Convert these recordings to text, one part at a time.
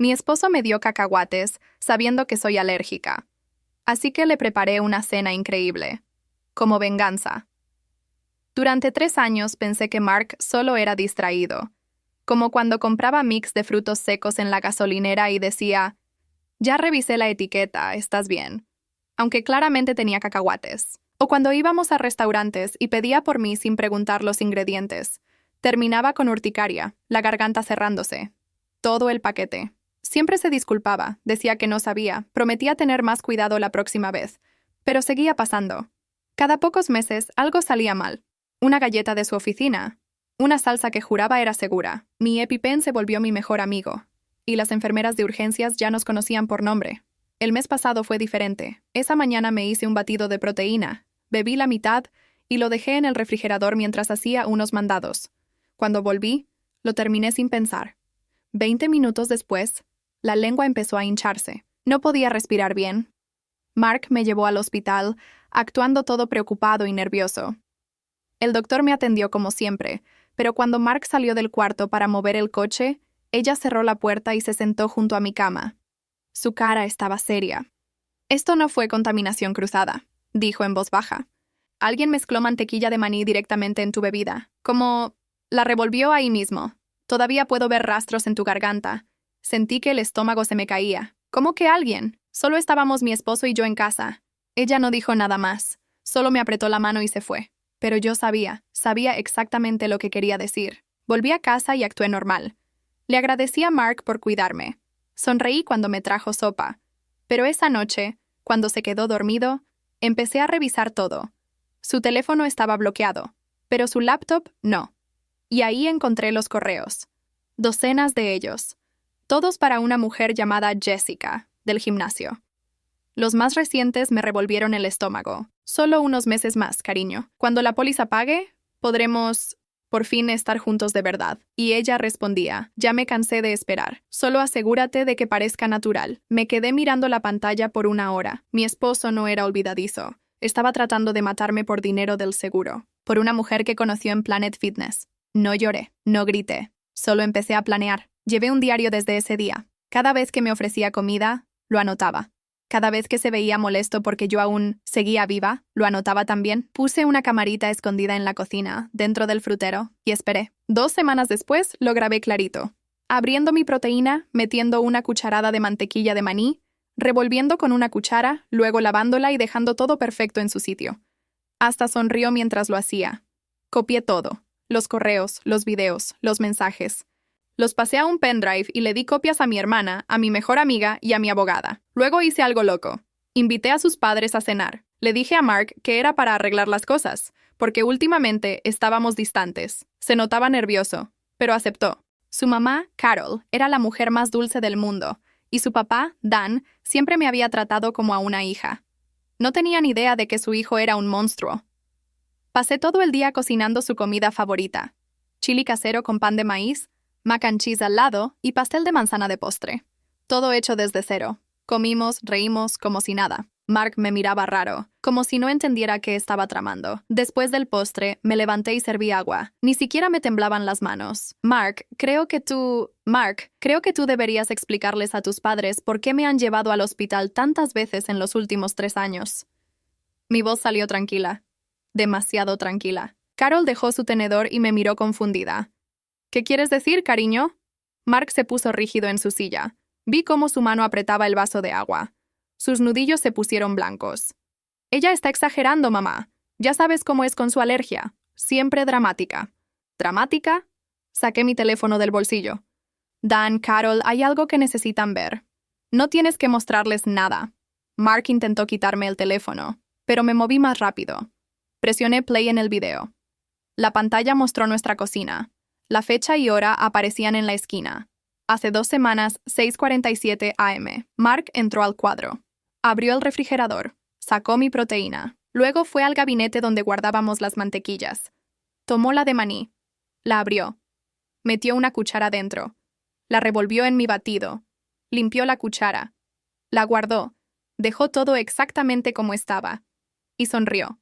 Mi esposo me dio cacahuates, sabiendo que soy alérgica. Así que le preparé una cena increíble, como venganza. Durante 3 años pensé que Mark solo era distraído, como cuando compraba mix de frutos secos en la gasolinera y decía, ya revisé la etiqueta, estás bien, aunque claramente tenía cacahuates. O cuando íbamos a restaurantes y pedía por mí sin preguntar los ingredientes. Terminaba con urticaria, la garganta cerrándose. Todo el paquete. Siempre se disculpaba, decía que no sabía, prometía tener más cuidado la próxima vez, pero seguía pasando. Cada pocos meses algo salía mal. Una galleta de su oficina, una salsa que juraba era segura. Mi EpiPen se volvió mi mejor amigo, y las enfermeras de urgencias ya nos conocían por nombre. El mes pasado fue diferente. Esa mañana me hice un batido de proteína, bebí la mitad y lo dejé en el refrigerador mientras hacía unos mandados. Cuando volví, lo terminé sin pensar. 20 minutos después, la lengua empezó a hincharse. No podía respirar bien. Mark me llevó al hospital, actuando todo preocupado y nervioso. El doctor me atendió como siempre, pero cuando Mark salió del cuarto para mover el coche, ella cerró la puerta y se sentó junto a mi cama. Su cara estaba seria. Esto no fue contaminación cruzada, dijo en voz baja. Alguien mezcló mantequilla de maní directamente en tu bebida, como la revolvió ahí mismo. Todavía puedo ver rastros en tu garganta. Sentí que el estómago se me caía. ¿Cómo que alguien? Solo estábamos mi esposo y yo en casa. Ella no dijo nada más. Solo me apretó la mano y se fue. Pero yo sabía exactamente lo que quería decir. Volví a casa y actué normal. Le agradecí a Mark por cuidarme. Sonreí cuando me trajo sopa. Pero esa noche, cuando se quedó dormido, empecé a revisar todo. Su teléfono estaba bloqueado, pero su laptop no. Y ahí encontré los correos. Docenas de ellos. Todos para una mujer llamada Jessica, del gimnasio. Los más recientes me revolvieron el estómago. Solo unos meses más, cariño. Cuando la póliza pague, podremos, por fin, estar juntos de verdad. Y ella respondía, ya me cansé de esperar. Solo asegúrate de que parezca natural. Me quedé mirando la pantalla por 1 hora. Mi esposo no era olvidadizo. Estaba tratando de matarme por dinero del seguro. Por una mujer que conoció en Planet Fitness. No lloré, no grité. Solo empecé a planear. Llevé un diario desde ese día. Cada vez que me ofrecía comida, lo anotaba. Cada vez que se veía molesto porque yo aún seguía viva, lo anotaba también. Puse una camarita escondida en la cocina, dentro del frutero, y esperé. 2 semanas después, lo grabé clarito. Abriendo mi proteína, metiendo una cucharada de mantequilla de maní, revolviendo con una cuchara, luego lavándola y dejando todo perfecto en su sitio. Hasta sonrió mientras lo hacía. Copié todo. Los correos, los videos, los mensajes. Los pasé a un pendrive y le di copias a mi hermana, a mi mejor amiga y a mi abogada. Luego hice algo loco. Invité a sus padres a cenar. Le dije a Mark que era para arreglar las cosas, porque últimamente estábamos distantes. Se notaba nervioso, pero aceptó. Su mamá, Carol, era la mujer más dulce del mundo, y su papá, Dan, siempre me había tratado como a una hija. No tenía ni idea de que su hijo era un monstruo. Pasé todo el día cocinando su comida favorita. Chili casero con pan de maíz, mac and cheese al lado y pastel de manzana de postre. Todo hecho desde cero. Comimos, reímos, como si nada. Mark me miraba raro, como si no entendiera qué estaba tramando. Después del postre, me levanté y serví agua. Ni siquiera me temblaban las manos. Mark, creo que tú deberías explicarles a tus padres por qué me han llevado al hospital tantas veces en los últimos 3 años. Mi voz salió tranquila. Demasiado tranquila. Carol dejó su tenedor y me miró confundida. ¿Qué quieres decir, cariño? Mark se puso rígido en su silla. Vi cómo su mano apretaba el vaso de agua. Sus nudillos se pusieron blancos. Ella está exagerando, mamá. Ya sabes cómo es con su alergia. Siempre dramática. ¿Dramática? Saqué mi teléfono del bolsillo. Dan, Carol, hay algo que necesitan ver. No tienes que mostrarles nada. Mark intentó quitarme el teléfono, pero me moví más rápido. Presioné play en el video. La pantalla mostró nuestra cocina. La fecha y hora aparecían en la esquina. Hace 2 semanas, 6:47 am. Mark entró al cuadro. Abrió el refrigerador. Sacó mi proteína. Luego fue al gabinete donde guardábamos las mantequillas. Tomó la de maní. La abrió. Metió una cuchara dentro. La revolvió en mi batido. Limpió la cuchara. La guardó. Dejó todo exactamente como estaba. Y sonrió.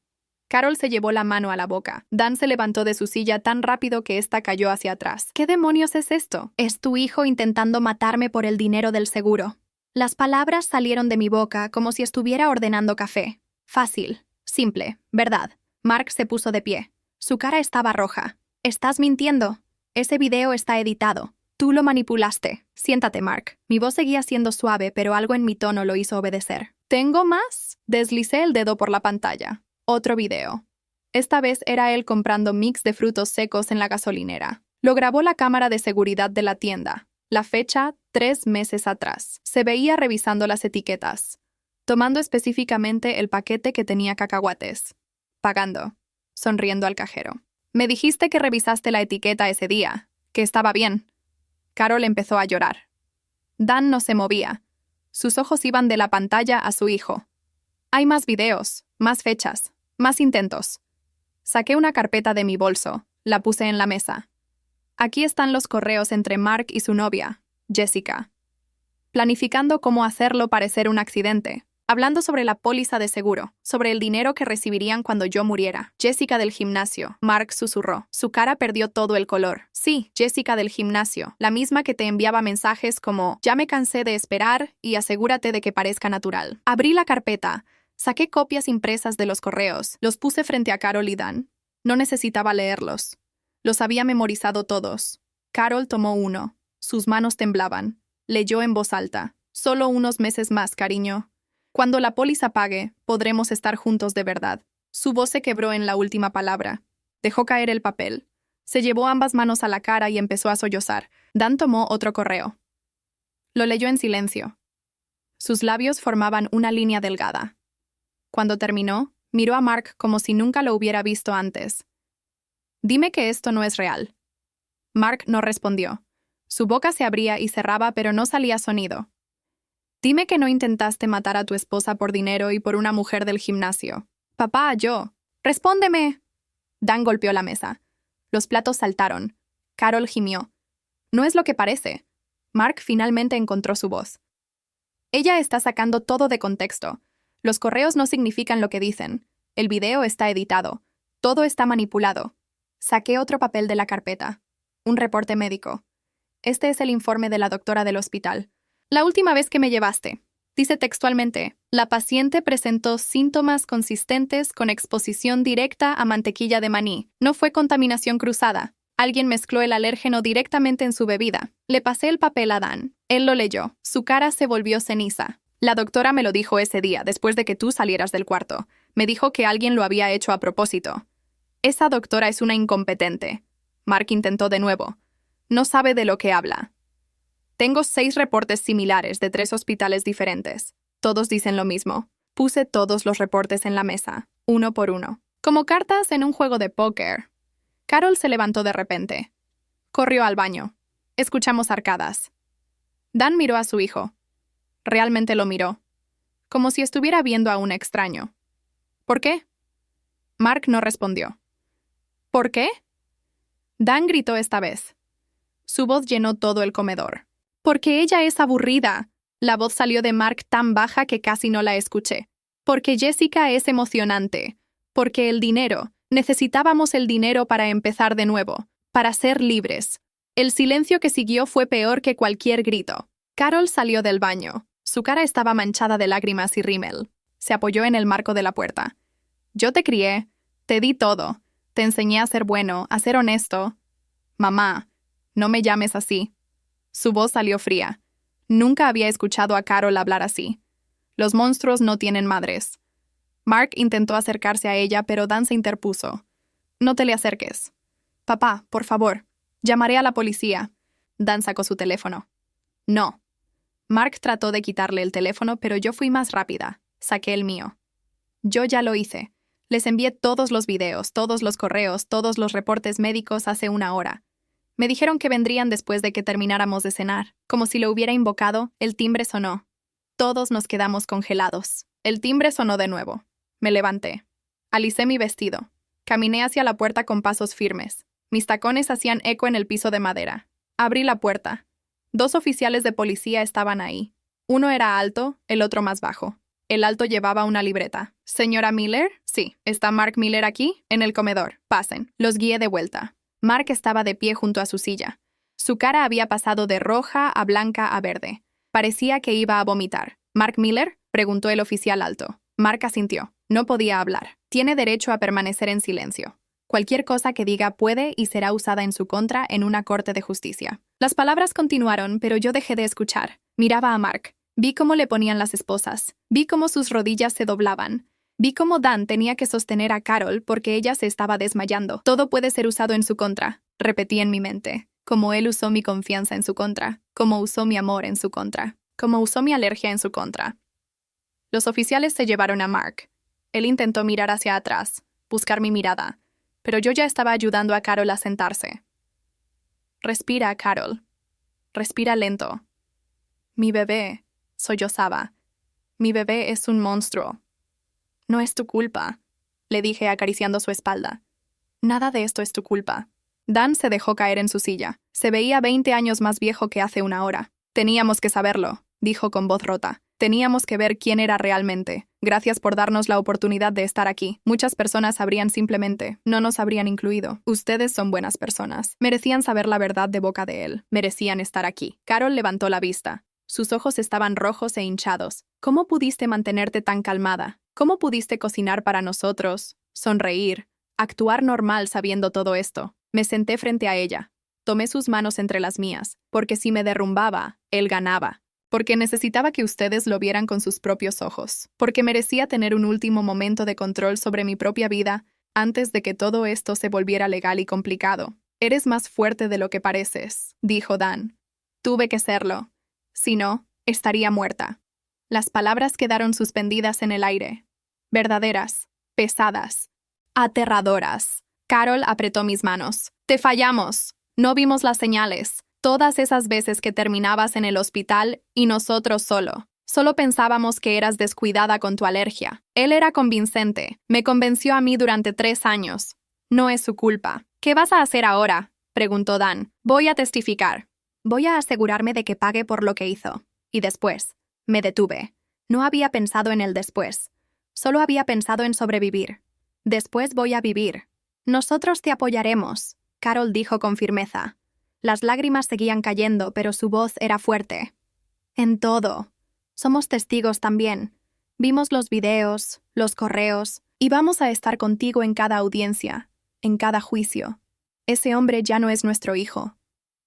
Carol se llevó la mano a la boca. Dan se levantó de su silla tan rápido que ésta cayó hacia atrás. ¿Qué demonios es esto? Es tu hijo intentando matarme por el dinero del seguro. Las palabras salieron de mi boca como si estuviera ordenando café. Fácil, simple, ¿verdad? Mark se puso de pie. Su cara estaba roja. Estás mintiendo. Ese video está editado. Tú lo manipulaste. Siéntate, Mark. Mi voz seguía siendo suave, pero algo en mi tono lo hizo obedecer. ¿Tengo más? Deslicé el dedo por la pantalla. Otro video. Esta vez era él comprando mix de frutos secos en la gasolinera. Lo grabó la cámara de seguridad de la tienda. La fecha, 3 meses atrás. Se veía revisando las etiquetas, tomando específicamente el paquete que tenía cacahuates. Pagando, sonriendo al cajero. Me dijiste que revisaste la etiqueta ese día, que estaba bien. Carol empezó a llorar. Dan no se movía. Sus ojos iban de la pantalla a su hijo. Hay más videos, más fechas, más intentos. Saqué una carpeta de mi bolso, la puse en la mesa. Aquí están los correos entre Mark y su novia, Jessica. Planificando cómo hacerlo parecer un accidente. Hablando sobre la póliza de seguro, sobre el dinero que recibirían cuando yo muriera. Jessica del gimnasio. Mark susurró. Su cara perdió todo el color. Sí, Jessica del gimnasio. La misma que te enviaba mensajes como «Ya me cansé de esperar y asegúrate de que parezca natural». Abrí la carpeta. Saqué copias impresas de los correos. Los puse frente a Carol y Dan. No necesitaba leerlos. Los había memorizado todos. Carol tomó uno. Sus manos temblaban. Leyó en voz alta. «Solo unos meses más, cariño. Cuando la póliza pague, podremos estar juntos de verdad». Su voz se quebró en la última palabra. Dejó caer el papel. Se llevó ambas manos a la cara y empezó a sollozar. Dan tomó otro correo. Lo leyó en silencio. Sus labios formaban una línea delgada. Cuando terminó, miró a Mark como si nunca lo hubiera visto antes. «Dime que esto no es real». Mark no respondió. Su boca se abría y cerraba, pero no salía sonido. «Dime que no intentaste matar a tu esposa por dinero y por una mujer del gimnasio». «Papá, yo». «¡Respóndeme!». Dan golpeó la mesa. Los platos saltaron. Carol gimió. «No es lo que parece». Mark finalmente encontró su voz. «Ella está sacando todo de contexto. Los correos no significan lo que dicen. El video está editado. Todo está manipulado». Saqué otro papel de la carpeta. Un reporte médico. Este es el informe de la doctora del hospital. «La última vez que me llevaste», dice textualmente, «la paciente presentó síntomas consistentes con exposición directa a mantequilla de maní. No fue contaminación cruzada. Alguien mezcló el alérgeno directamente en su bebida». Le pasé el papel a Dan. Él lo leyó. Su cara se volvió ceniza. «La doctora me lo dijo ese día, después de que tú salieras del cuarto. Me dijo que alguien lo había hecho a propósito». «Esa doctora es una incompetente». Mark intentó de nuevo. «No sabe de lo que habla». «Tengo 6 reportes similares de 3 hospitales diferentes. Todos dicen lo mismo». Puse todos los reportes en la mesa, uno por uno. Como cartas en un juego de póker. Carol se levantó de repente. Corrió al baño. Escuchamos arcadas. Dan miró a su hijo. Realmente lo miró. Como si estuviera viendo a un extraño. «¿Por qué?» Mark no respondió. «¿Por qué?» Dan gritó esta vez. Su voz llenó todo el comedor. «Porque ella es aburrida». La voz salió de Mark tan baja que casi no la escuché. «Porque Jessica es emocionante. Porque el dinero. Necesitábamos el dinero para empezar de nuevo. Para ser libres». El silencio que siguió fue peor que cualquier grito. Carol salió del baño. Su cara estaba manchada de lágrimas y rímel. Se apoyó en el marco de la puerta. «Yo te crié. Te di todo. Te enseñé a ser bueno, a ser honesto». «Mamá, no me llames así». Su voz salió fría. Nunca había escuchado a Carol hablar así. Los monstruos no tienen madres. Mark intentó acercarse a ella, pero Dan se interpuso. «No te le acerques». «Papá, por favor. Llamaré a la policía». Dan sacó su teléfono. «No». Mark trató de quitarle el teléfono, pero yo fui más rápida. Saqué el mío. «Yo ya lo hice. Les envié todos los videos, todos los correos, todos los reportes médicos hace 1 hora. Me dijeron que vendrían después de que termináramos de cenar. Como si lo hubiera invocado, el timbre sonó. Todos nos quedamos congelados. El timbre sonó de nuevo. Me levanté. Alicé mi vestido. Caminé hacia la puerta con pasos firmes. Mis tacones hacían eco en el piso de madera. Abrí la puerta. 2 oficiales de policía estaban ahí. Uno era alto, el otro más bajo. El alto llevaba una libreta. ¿Señora Miller? Sí. ¿Está Mark Miller aquí? En el comedor. Pasen. Los guié de vuelta. Mark estaba de pie junto a su silla. Su cara había pasado de roja a blanca a verde. Parecía que iba a vomitar. ¿Mark Miller? Preguntó el oficial alto. Mark asintió. No podía hablar. Tiene derecho a permanecer en silencio. Cualquier cosa que diga puede y será usada en su contra en una corte de justicia. Las palabras continuaron, pero yo dejé de escuchar. Miraba a Mark. Vi cómo le ponían las esposas. Vi cómo sus rodillas se doblaban. Vi cómo Dan tenía que sostener a Carol porque ella se estaba desmayando. Todo puede ser usado en su contra, repetí en mi mente. Como él usó mi confianza en su contra. Como usó mi amor en su contra. Como usó mi alergia en su contra. Los oficiales se llevaron a Mark. Él intentó mirar hacia atrás, buscar mi mirada, pero yo ya estaba ayudando a Carol a sentarse. Respira, Carol. Respira lento. Mi bebé, sollozaba. Mi bebé es un monstruo. No es tu culpa, le dije acariciando su espalda. Nada de esto es tu culpa. Dan se dejó caer en su silla. Se veía 20 años más viejo que hace una hora. Teníamos que saberlo, dijo con voz rota. Teníamos que ver quién era realmente. Gracias por darnos la oportunidad de estar aquí. Muchas personas habrían simplemente, no nos habrían incluido. Ustedes son buenas personas. Merecían saber la verdad de boca de él. Merecían estar aquí. Carol levantó la vista. Sus ojos estaban rojos e hinchados. ¿Cómo pudiste mantenerte tan calmada? ¿Cómo pudiste cocinar para nosotros? Sonreír. Actuar normal sabiendo todo esto. Me senté frente a ella. Tomé sus manos entre las mías, porque si me derrumbaba, él ganaba. Porque necesitaba que ustedes lo vieran con sus propios ojos. Porque merecía tener un último momento de control sobre mi propia vida antes de que todo esto se volviera legal y complicado. Eres más fuerte de lo que pareces, dijo Dan. Tuve que serlo. Si no, estaría muerta. Las palabras quedaron suspendidas en el aire. Verdaderas, pesadas, aterradoras. Carol apretó mis manos. Te fallamos. No vimos las señales. Todas esas veces que terminabas en el hospital y nosotros solo. Solo pensábamos que eras descuidada con tu alergia. Él era convincente. Me convenció a mí durante 3 años. No es su culpa. ¿Qué vas a hacer ahora?, preguntó Dan. Voy a testificar. Voy a asegurarme de que pague por lo que hizo. Y después, me detuve. No había pensado en el después. Solo había pensado en sobrevivir. Después voy a vivir. Nosotros te apoyaremos, Carol dijo con firmeza. Las lágrimas seguían cayendo, pero su voz era fuerte. En todo. Somos testigos también. Vimos los videos, los correos, y vamos a estar contigo en cada audiencia, en cada juicio. Ese hombre ya no es nuestro hijo.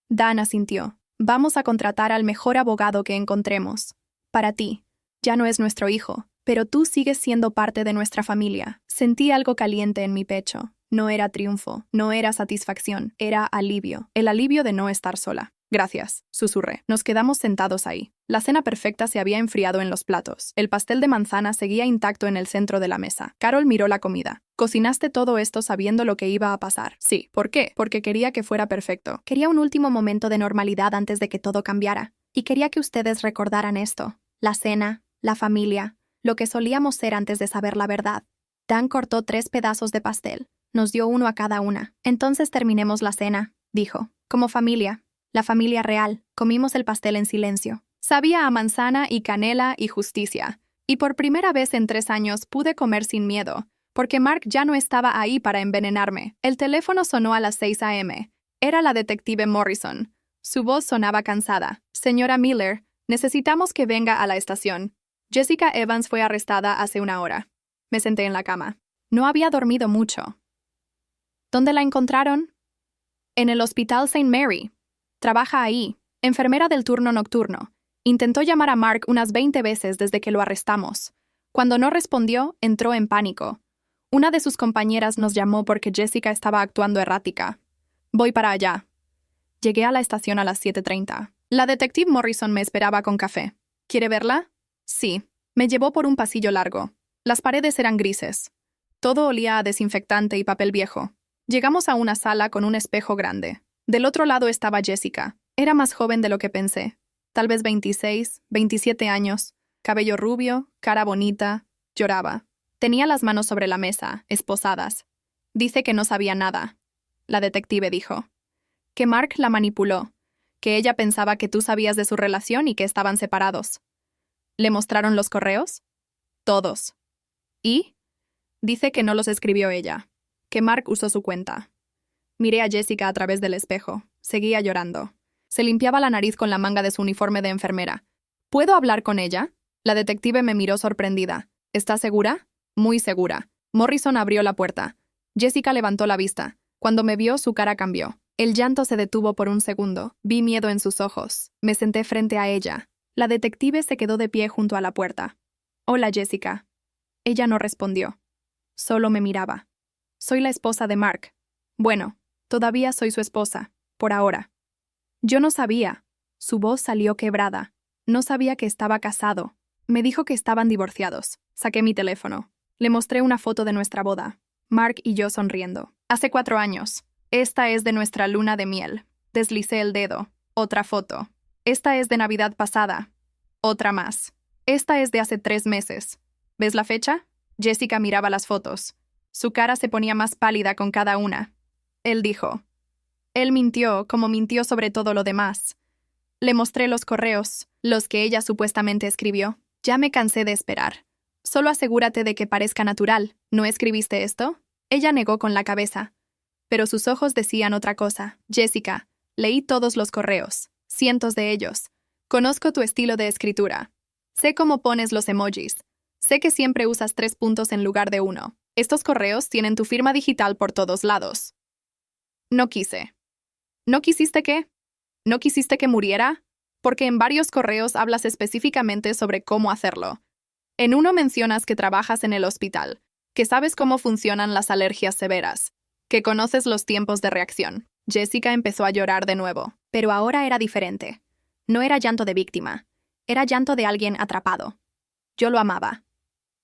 Dan asintió. Vamos a contratar al mejor abogado que encontremos. Para ti, ya no es nuestro hijo, pero tú sigues siendo parte de nuestra familia. Sentí algo caliente en mi pecho. No era triunfo, no era satisfacción, era alivio. El alivio de no estar sola. Gracias, susurré. Nos quedamos sentados ahí. La cena perfecta se había enfriado en los platos. El pastel de manzana seguía intacto en el centro de la mesa. Carol miró la comida. ¿Cocinaste todo esto sabiendo lo que iba a pasar? Sí. ¿Por qué? Porque quería que fuera perfecto. Quería un último momento de normalidad antes de que todo cambiara. Y quería que ustedes recordaran esto. La cena, la familia, lo que solíamos ser antes de saber la verdad. Dan cortó 3 pedazos de pastel. Nos dio uno a cada una. Entonces terminemos la cena, dijo. Como familia. La familia real. Comimos el pastel en silencio. Sabía a manzana y canela y justicia. Y por primera vez en 3 años pude comer sin miedo, porque Mark ya no estaba ahí para envenenarme. El teléfono sonó a las 6 a.m. Era la detective Morrison. Su voz sonaba cansada. Señora Miller, necesitamos que venga a la estación. Jessica Evans fue arrestada hace 1 hora. Me senté en la cama. No había dormido mucho. ¿Dónde la encontraron? En el Hospital St. Mary. Trabaja ahí, enfermera del turno nocturno. Intentó llamar a Mark unas 20 veces desde que lo arrestamos. Cuando no respondió, entró en pánico. Una de sus compañeras nos llamó porque Jessica estaba actuando errática. Voy para allá. Llegué a la estación a las 7:30. La detective Morrison me esperaba con café. ¿Quiere verla? Sí. Me llevó por un pasillo largo. Las paredes eran grises. Todo olía a desinfectante y papel viejo. Llegamos a una sala con un espejo grande. Del otro lado estaba Jessica. Era más joven de lo que pensé. Tal vez 26, 27 años. Cabello rubio, cara bonita. Lloraba. Tenía las manos sobre la mesa, esposadas. Dice que no sabía nada. La detective dijo. Que Mark la manipuló. Que ella pensaba que tú sabías de su relación y que estaban separados. ¿Le mostraron los correos? Todos. ¿Y? Dice que no los escribió ella, que Mark usó su cuenta. Miré a Jessica a través del espejo. Seguía llorando. Se limpiaba la nariz con la manga de su uniforme de enfermera. ¿Puedo hablar con ella? La detective me miró sorprendida. ¿Estás segura? Muy segura. Morrison abrió la puerta. Jessica levantó la vista. Cuando me vio, su cara cambió. El llanto se detuvo por un segundo. Vi miedo en sus ojos. Me senté frente a ella. La detective se quedó de pie junto a la puerta. Hola, Jessica. Ella no respondió. Solo me miraba. Soy la esposa de Mark. Bueno, todavía soy su esposa, por ahora. Yo no sabía. Su voz salió quebrada. No sabía que estaba casado. Me dijo que estaban divorciados. Saqué mi teléfono. Le mostré una foto de nuestra boda. Mark y yo sonriendo. Hace 4 años. Esta es de nuestra luna de miel. Deslicé el dedo. Otra foto. Esta es de Navidad pasada. Otra más. Esta es de hace 3 meses. ¿Ves la fecha? Jessica miraba las fotos. Su cara se ponía más pálida con cada una. Él dijo. Él mintió, como mintió sobre todo lo demás. Le mostré los correos, los que ella supuestamente escribió. Ya me cansé de esperar. Solo asegúrate de que parezca natural. ¿No escribiste esto? Ella negó con la cabeza. Pero sus ojos decían otra cosa. Jessica, leí todos los correos. Cientos de ellos. Conozco tu estilo de escritura. Sé cómo pones los emojis. Sé que siempre usas 3 puntos en lugar de 1. Estos correos tienen tu firma digital por todos lados. No quise. ¿No quisiste qué? ¿No quisiste que muriera? Porque en varios correos hablas específicamente sobre cómo hacerlo. En uno mencionas que trabajas en el hospital, que sabes cómo funcionan las alergias severas, que conoces los tiempos de reacción. Jessica empezó a llorar de nuevo, pero ahora era diferente. No era llanto de víctima, era llanto de alguien atrapado. Yo lo amaba.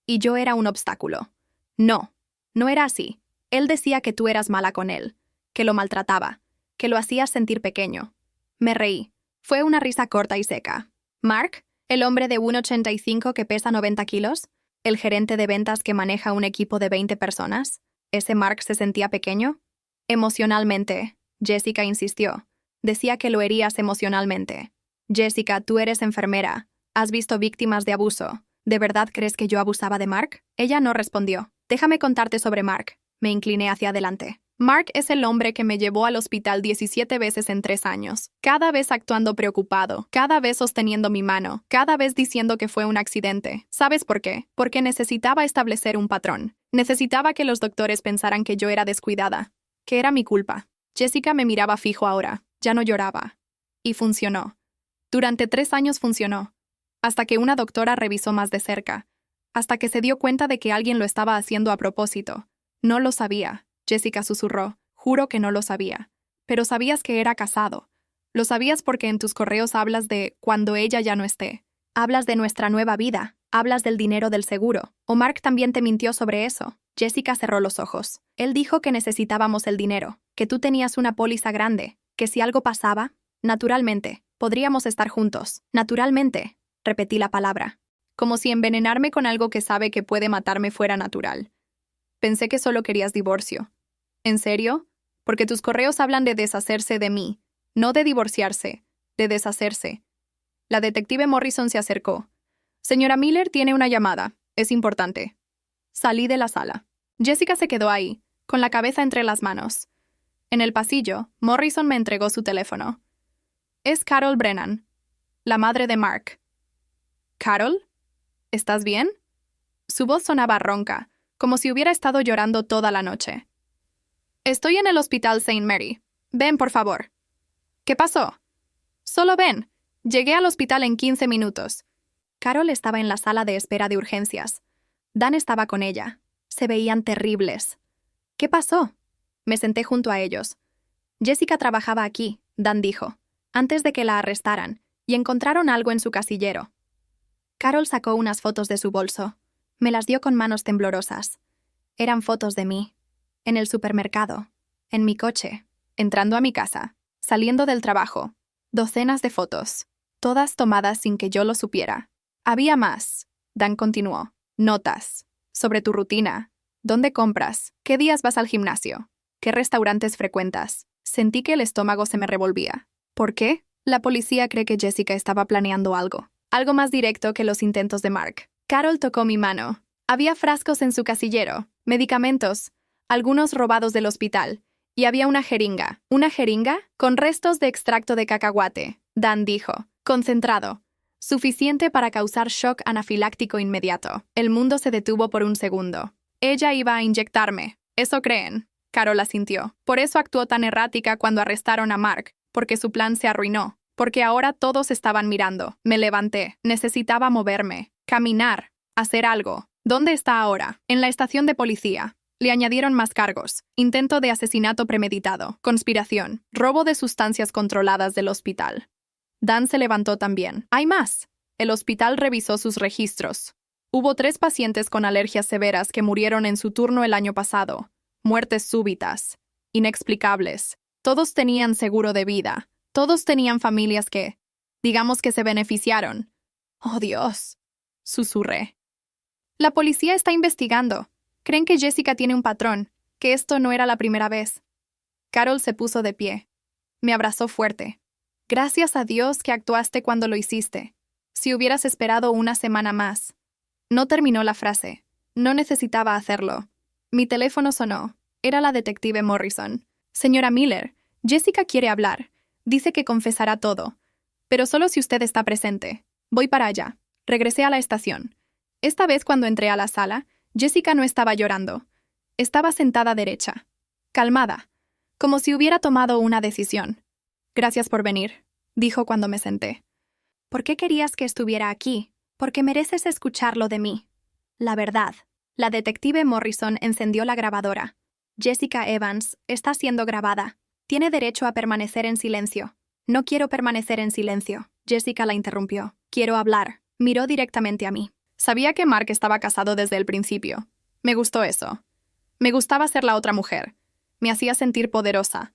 Y yo era un obstáculo. No, no era así. Él decía que tú eras mala con él, que lo maltrataba, que lo hacías sentir pequeño. Me reí. Fue una risa corta y seca. Mark, el hombre de 1,85 que pesa 90 kilos, el gerente de ventas que maneja un equipo de 20 personas, ¿ese Mark se sentía pequeño? Emocionalmente, Jessica insistió. Decía que lo herías emocionalmente. Jessica, tú eres enfermera. Has visto víctimas de abuso. ¿De verdad crees que yo abusaba de Mark? Ella no respondió. Déjame contarte sobre Mark. Me incliné hacia adelante. Mark es el hombre que me llevó al hospital 17 veces en 3 años, cada vez actuando preocupado, cada vez sosteniendo mi mano, cada vez diciendo que fue un accidente. ¿Sabes por qué? Porque necesitaba establecer un patrón. Necesitaba que los doctores pensaran que yo era descuidada, que era mi culpa. Jessica me miraba fijo ahora, ya no lloraba. Y funcionó. Durante 3 años funcionó. Hasta que una doctora revisó más de cerca, hasta que se dio cuenta de que alguien lo estaba haciendo a propósito. No lo sabía. Jessica susurró. Juro que no lo sabía. Pero sabías que era casado. Lo sabías porque en tus correos hablas de cuando ella ya no esté. Hablas de nuestra nueva vida. Hablas del dinero del seguro. ¿O Mark también te mintió sobre eso? Jessica cerró los ojos. Él dijo que necesitábamos el dinero, que tú tenías una póliza grande, que si algo pasaba, naturalmente, podríamos estar juntos. Naturalmente, repetí la palabra. Como si envenenarme con algo que sabe que puede matarme fuera natural. Pensé que solo querías divorcio. ¿En serio? Porque tus correos hablan de deshacerse de mí, no de divorciarse, de deshacerse. La detective Morrison se acercó. Señora Miller tiene una llamada. Es importante. Salí de la sala. Jessica se quedó ahí, con la cabeza entre las manos. En el pasillo, Morrison me entregó su teléfono. Es Carol Brennan, la madre de Mark. ¿Carol? ¿Estás bien? Su voz sonaba ronca, como si hubiera estado llorando toda la noche. Estoy en el hospital St. Mary. Ven, por favor. ¿Qué pasó? Solo ven. Llegué al hospital en 15 minutos. Carol estaba en la sala de espera de urgencias. Dan estaba con ella. Se veían terribles. ¿Qué pasó? Me senté junto a ellos. Jessica trabajaba aquí, Dan dijo, antes de que la arrestaran, y encontraron algo en su casillero. Carol sacó unas fotos de su bolso. Me las dio con manos temblorosas. Eran fotos de mí. En el supermercado, en mi coche, entrando a mi casa, saliendo del trabajo. Docenas de fotos, todas tomadas sin que yo lo supiera. Había más, Dan continuó. Notas, sobre tu rutina, dónde compras, qué días vas al gimnasio, qué restaurantes frecuentas. Sentí que el estómago se me revolvía. ¿Por qué? La policía cree que Jessica estaba planeando algo. Algo más directo que los intentos de Mark. Carol tocó mi mano. Había frascos en su casillero, medicamentos, algunos robados del hospital, y había una jeringa. ¿Una jeringa? Con restos de extracto de cacahuate, Dan dijo, concentrado. Suficiente para causar shock anafiláctico inmediato. El mundo se detuvo por un segundo. Ella iba a inyectarme. ¿Eso creen? Carol asintió. Por eso actuó tan errática cuando arrestaron a Mark, porque su plan se arruinó. Porque ahora todos estaban mirando. Me levanté. Necesitaba moverme. Caminar. Hacer algo. ¿Dónde está ahora? En la estación de policía. Le añadieron más cargos. Intento de asesinato premeditado. Conspiración. Robo de sustancias controladas del hospital. Dan se levantó también. ¡Hay más! El hospital revisó sus registros. Hubo 3 pacientes con alergias severas que murieron en su turno el año pasado. Muertes súbitas. Inexplicables. Todos tenían seguro de vida. Todos tenían familias que, digamos que se beneficiaron. ¡Oh, Dios! Susurré. La policía está investigando. Creen que Jessica tiene un patrón, que esto no era la primera vez. Carol se puso de pie. Me abrazó fuerte. Gracias a Dios que actuaste cuando lo hiciste. Si hubieras esperado una semana más. No terminó la frase. No necesitaba hacerlo. Mi teléfono sonó. Era la detective Morrison. Señora Miller, Jessica quiere hablar. Dice que confesará todo. Pero solo si usted está presente. Voy para allá. Regresé a la estación. Esta vez cuando entré a la sala, Jessica no estaba llorando. Estaba sentada derecha. Calmada. Como si hubiera tomado una decisión. Gracias por venir, dijo cuando me senté. ¿Por qué querías que estuviera aquí? Porque mereces escucharlo de mí. La verdad. La detective Morrison encendió la grabadora. Jessica Evans está siendo grabada. Tiene derecho a permanecer en silencio. No quiero permanecer en silencio. Jessica la interrumpió. Quiero hablar. Miró directamente a mí. Sabía que Mark estaba casado desde el principio. Me gustó eso. Me gustaba ser la otra mujer. Me hacía sentir poderosa.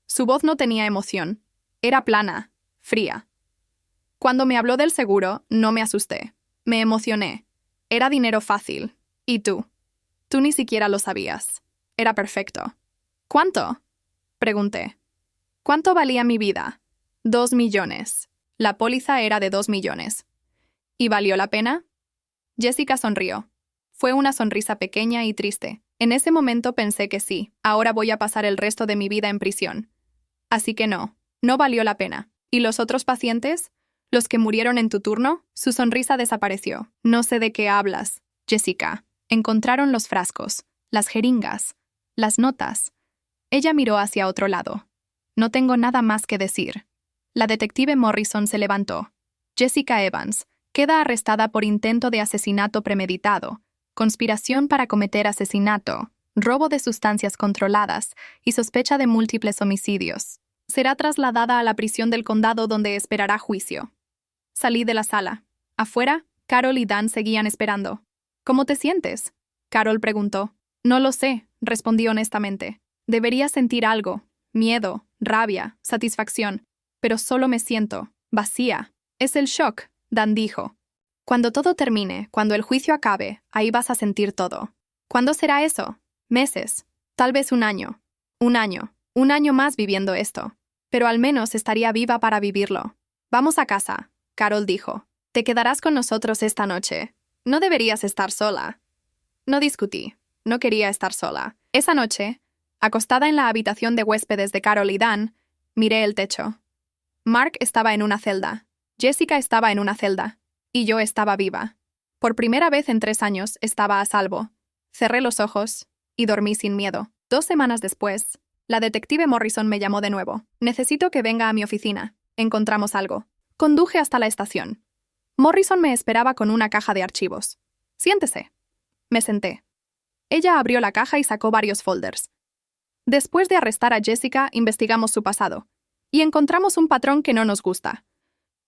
Su voz no tenía emoción. Era plana, fría. Cuando me habló del seguro, no me asusté. Me emocioné. Era dinero fácil. ¿Y tú? Tú ni siquiera lo sabías. Era perfecto. ¿Cuánto? Pregunté. ¿Cuánto valía mi vida? 2 millones. La póliza era de 2 millones. ¿Y valió la pena? Jessica sonrió. Fue una sonrisa pequeña y triste. En ese momento pensé que sí. Ahora voy a pasar el resto de mi vida en prisión. Así que no valió la pena. ¿Y los otros pacientes? ¿Los que murieron en tu turno? Su sonrisa desapareció. No sé de qué hablas, Jessica. Encontraron los frascos, las jeringas, las notas. Ella miró hacia otro lado. No tengo nada más que decir. La detective Morrison se levantó. Jessica Evans queda arrestada por intento de asesinato premeditado, conspiración para cometer asesinato, robo de sustancias controladas y sospecha de múltiples homicidios. Será trasladada a la prisión del condado donde esperará juicio. Salí de la sala. Afuera, Carol y Dan seguían esperando. ¿Cómo te sientes? Carol preguntó. No lo sé, respondí honestamente. Debería sentir algo, miedo, rabia, satisfacción, pero solo me siento vacía. Es el shock, Dan dijo. Cuando todo termine, cuando el juicio acabe, ahí vas a sentir todo. ¿Cuándo será eso? Meses, tal vez un año. Un año más viviendo esto. Pero al menos estaría viva para vivirlo. Vamos a casa, Carol dijo. Te quedarás con nosotros esta noche. No deberías estar sola. No discutí. No quería estar sola. Esa noche, acostada en la habitación de huéspedes de Carol y Dan, miré el techo. Mark estaba en una celda. Jessica estaba en una celda. Y yo estaba viva. Por primera vez en 3 años estaba a salvo. Cerré los ojos y dormí sin miedo. 2 semanas después, la detective Morrison me llamó de nuevo. Necesito que venga a mi oficina. Encontramos algo. Conduje hasta la estación. Morrison me esperaba con una caja de archivos. Siéntese. Me senté. Ella abrió la caja y sacó varios folders. Después de arrestar a Jessica, investigamos su pasado. Y encontramos un patrón que no nos gusta.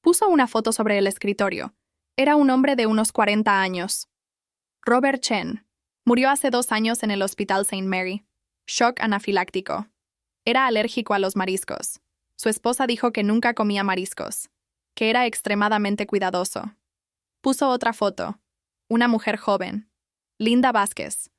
Puso una foto sobre el escritorio. Era un hombre de unos 40 años. Robert Chen. Murió hace 2 años en el Hospital St. Mary. Shock anafiláctico. Era alérgico a los mariscos. Su esposa dijo que nunca comía mariscos, que era extremadamente cuidadoso. Puso otra foto. Una mujer joven. Linda Vázquez.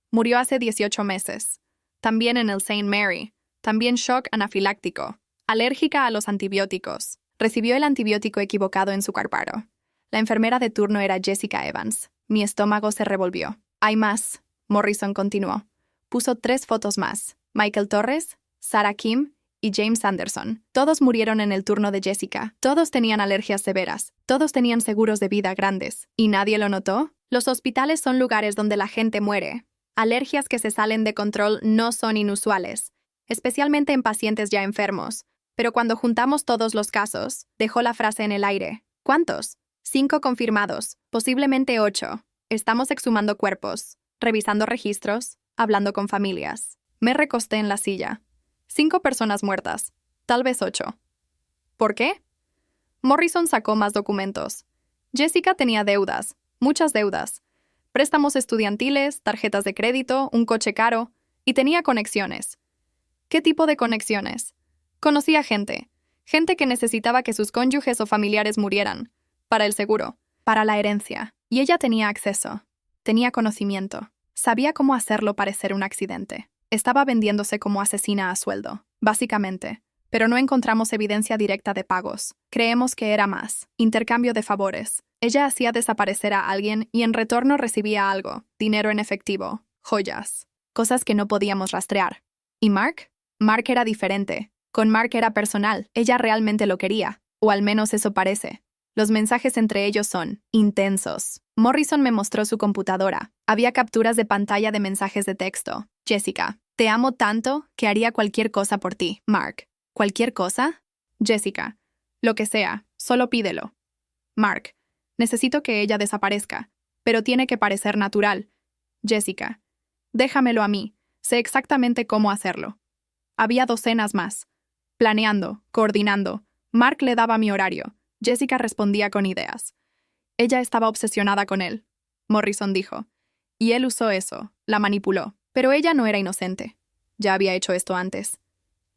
Murió hace 18 meses. También en el St. Mary. También shock anafiláctico. Alérgica a los antibióticos. Recibió el antibiótico equivocado en su carparo. La enfermera de turno era Jessica Evans. Mi estómago se revolvió. Hay más, Morrison continuó. Puso 3 fotos más. Michael Torres, Sarah Kim y James Anderson. Todos murieron en el turno de Jessica. Todos tenían alergias severas. Todos tenían seguros de vida grandes. ¿Y nadie lo notó? Los hospitales son lugares donde la gente muere. Alergias que se salen de control no son inusuales, especialmente en pacientes ya enfermos. Pero cuando juntamos todos los casos, dejó la frase en el aire. ¿Cuántos? 5 confirmados, posiblemente 8. Estamos exhumando cuerpos, revisando registros, hablando con familias. Me recosté en la silla. 5 personas muertas, tal vez 8. ¿Por qué? Morrison sacó más documentos. Jessica tenía deudas, muchas deudas. Préstamos estudiantiles, tarjetas de crédito, un coche caro, y tenía conexiones. ¿Qué tipo de conexiones? Conocía gente que necesitaba que sus cónyuges o familiares murieran, para el seguro, para la herencia, y ella tenía acceso, tenía conocimiento, sabía cómo hacerlo parecer un accidente. Estaba vendiéndose como asesina a sueldo, básicamente, pero no encontramos evidencia directa de pagos. Creemos que era más, intercambio de favores. Ella hacía desaparecer a alguien y en retorno recibía algo, dinero en efectivo, joyas, cosas que no podíamos rastrear. ¿Y Mark? Mark era diferente. Con Mark era personal, ella realmente lo quería, o al menos eso parece. Los mensajes entre ellos son intensos. Morrison me mostró su computadora. Había capturas de pantalla de mensajes de texto. Jessica, te amo tanto que haría cualquier cosa por ti. Mark, ¿cualquier cosa? Jessica, lo que sea, solo pídelo. Mark, necesito que ella desaparezca, pero tiene que parecer natural. Jessica, déjamelo a mí, sé exactamente cómo hacerlo. Había docenas más. Planeando, coordinando. Mark le daba mi horario. Jessica respondía con ideas. Ella estaba obsesionada con él, Morrison dijo. Y él usó eso, la manipuló. Pero ella no era inocente. Ya había hecho esto antes.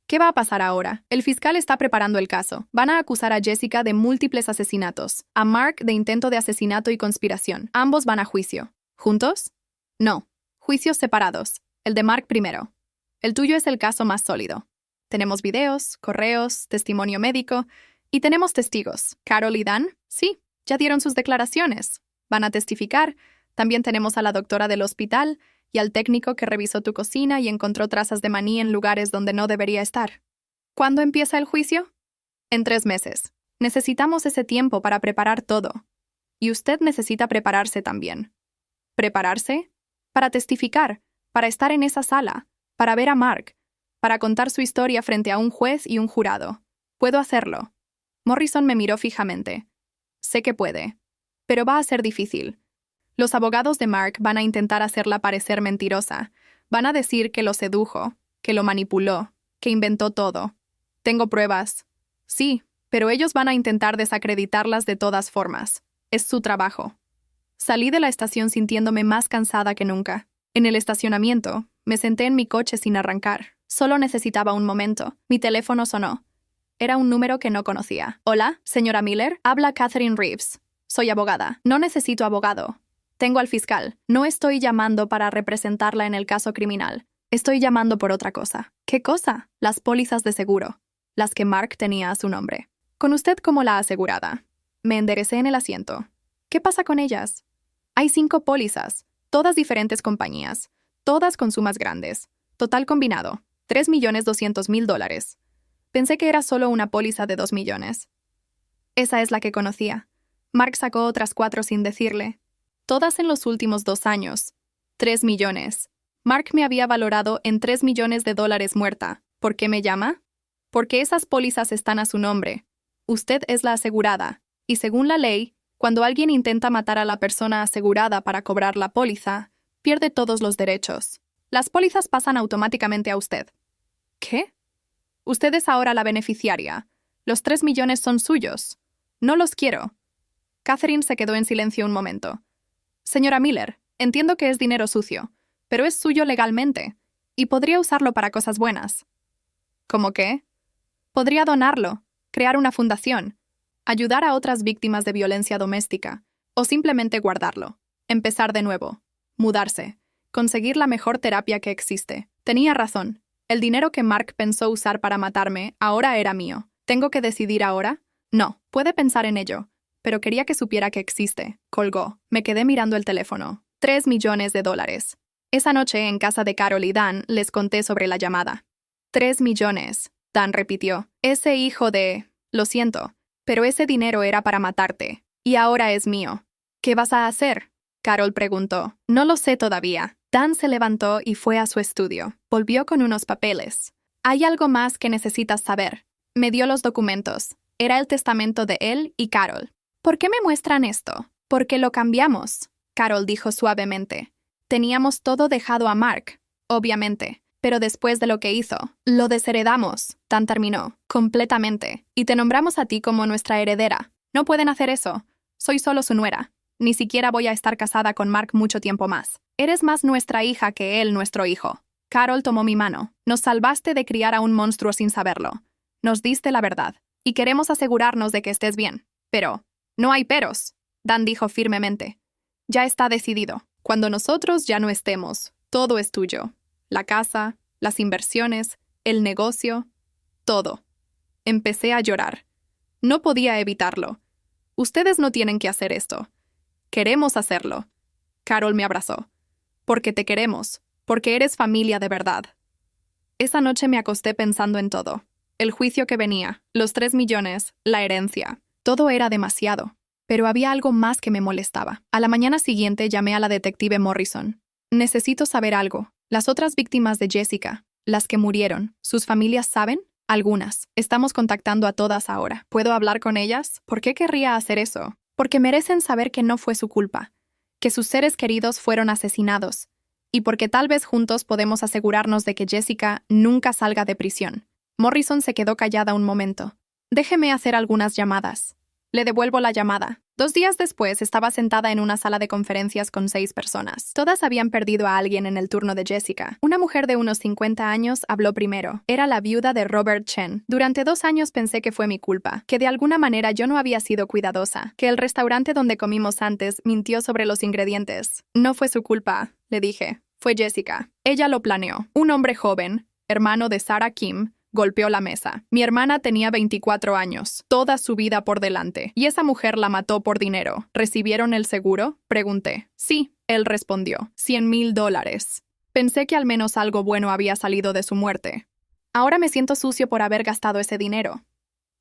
¿Qué va a pasar ahora? El fiscal está preparando el caso. Van a acusar a Jessica de múltiples asesinatos, a Mark de intento de asesinato y conspiración. Ambos van a juicio. ¿Juntos? No. Juicios separados. El de Mark primero. El tuyo es el caso más sólido. Tenemos videos, correos, testimonio médico y tenemos testigos. ¿Carol y Dan? Sí, ya dieron sus declaraciones. Van a testificar. También tenemos a la doctora del hospital y al técnico que revisó tu cocina y encontró trazas de maní en lugares donde no debería estar. ¿Cuándo empieza el juicio? En 3 meses. Necesitamos ese tiempo para preparar todo. Y usted necesita prepararse también. ¿Prepararse? Para testificar, para estar en esa sala, para ver a Mark, para contar su historia frente a un juez y un jurado. Puedo hacerlo. Morrison me miró fijamente. Sé que puede. Pero va a ser difícil. Los abogados de Mark van a intentar hacerla parecer mentirosa. Van a decir que lo sedujo, que lo manipuló, que inventó todo. Tengo pruebas. Sí, pero ellos van a intentar desacreditarlas de todas formas. Es su trabajo. Salí de la estación sintiéndome más cansada que nunca. En el estacionamiento, me senté en mi coche sin arrancar. Solo necesitaba un momento. Mi teléfono sonó. Era un número que no conocía. Hola, señora Miller. Habla Catherine Reeves. Soy abogada. No necesito abogado. Tengo al fiscal. No estoy llamando para representarla en el caso criminal. Estoy llamando por otra cosa. ¿Qué cosa? Las pólizas de seguro. Las que Mark tenía a su nombre. Con usted como la asegurada. Me enderecé en el asiento. ¿Qué pasa con ellas? Hay 5 pólizas. Todas diferentes compañías. Todas con sumas grandes. Total combinado. $3.200.000. Pensé que era solo una póliza de 2 millones. Esa es la que conocía. Mark sacó otras 4 sin decirle. Todas en los últimos 2 años. 3 millones. Mark me había valorado en $3 millones muerta. ¿Por qué me llama? Porque esas pólizas están a su nombre. Usted es la asegurada. Y según la ley, cuando alguien intenta matar a la persona asegurada para cobrar la póliza, pierde todos los derechos. Las pólizas pasan automáticamente a usted. ¿Qué? Usted es ahora la beneficiaria. Los 3 millones son suyos. No los quiero. Catherine se quedó en silencio un momento. Señora Miller, entiendo que es dinero sucio, pero es suyo legalmente, y podría usarlo para cosas buenas. ¿Cómo qué? Podría donarlo, crear una fundación, ayudar a otras víctimas de violencia doméstica, o simplemente guardarlo, empezar de nuevo, mudarse, conseguir la mejor terapia que existe. Tenía razón. El dinero que Mark pensó usar para matarme ahora era mío. ¿Tengo que decidir ahora? No, puede pensar en ello, pero quería que supiera que existe. Colgó. Me quedé mirando el teléfono. $3 millones. Esa noche, en casa de Carol y Dan, les conté sobre la llamada. 3 millones, Dan repitió. Ese hijo de... Lo siento, pero ese dinero era para matarte. Y ahora es mío. ¿Qué vas a hacer? Carol preguntó. No lo sé todavía. Dan se levantó y fue a su estudio. Volvió con unos papeles. Hay algo más que necesitas saber. Me dio los documentos. Era el testamento de él y Carol. ¿Por qué me muestran esto? Porque lo cambiamos, Carol dijo suavemente. Teníamos todo dejado a Mark, obviamente, pero después de lo que hizo, lo desheredamos, Dan terminó, completamente, y te nombramos a ti como nuestra heredera. No pueden hacer eso. Soy solo su nuera. Ni siquiera voy a estar casada con Mark mucho tiempo más. Eres más nuestra hija que él nuestro hijo. Carol tomó mi mano. Nos salvaste de criar a un monstruo sin saberlo. Nos diste la verdad. Y queremos asegurarnos de que estés bien. Pero, no hay peros, Dan dijo firmemente. Ya está decidido. Cuando nosotros ya no estemos, todo es tuyo. La casa, las inversiones, el negocio, todo. Empecé a llorar. No podía evitarlo. Ustedes no tienen que hacer esto. Queremos hacerlo. Carol me abrazó. Porque te queremos, porque eres familia de verdad. Esa noche me acosté pensando en todo. El juicio que venía, los 3 millones, la herencia. Todo era demasiado. Pero había algo más que me molestaba. A la mañana siguiente llamé a la detective Morrison. Necesito saber algo. Las otras víctimas de Jessica, las que murieron, ¿sus familias saben? Algunas. Estamos contactando a todas ahora. ¿Puedo hablar con ellas? ¿Por qué querría hacer eso? Porque merecen saber que no fue su culpa, que sus seres queridos fueron asesinados, y porque tal vez juntos podemos asegurarnos de que Jessica nunca salga de prisión. Morrison se quedó callada un momento. Déjeme hacer algunas llamadas. Le devuelvo la llamada. 2 días después estaba sentada en una sala de conferencias con 6 personas. Todas habían perdido a alguien en el turno de Jessica. Una mujer de unos 50 años habló primero. Era la viuda de Robert Chen. Durante 2 años pensé que fue mi culpa, que de alguna manera yo no había sido cuidadosa, que el restaurante donde comimos antes mintió sobre los ingredientes. No fue su culpa, le dije. Fue Jessica. Ella lo planeó. Un hombre joven, hermano de Sarah Kim, golpeó la mesa. Mi hermana tenía 24 años, toda su vida por delante, y esa mujer la mató por dinero. ¿Recibieron el seguro? Pregunté. Sí, él respondió. $100,000. Pensé que al menos algo bueno había salido de su muerte. Ahora me siento sucio por haber gastado ese dinero.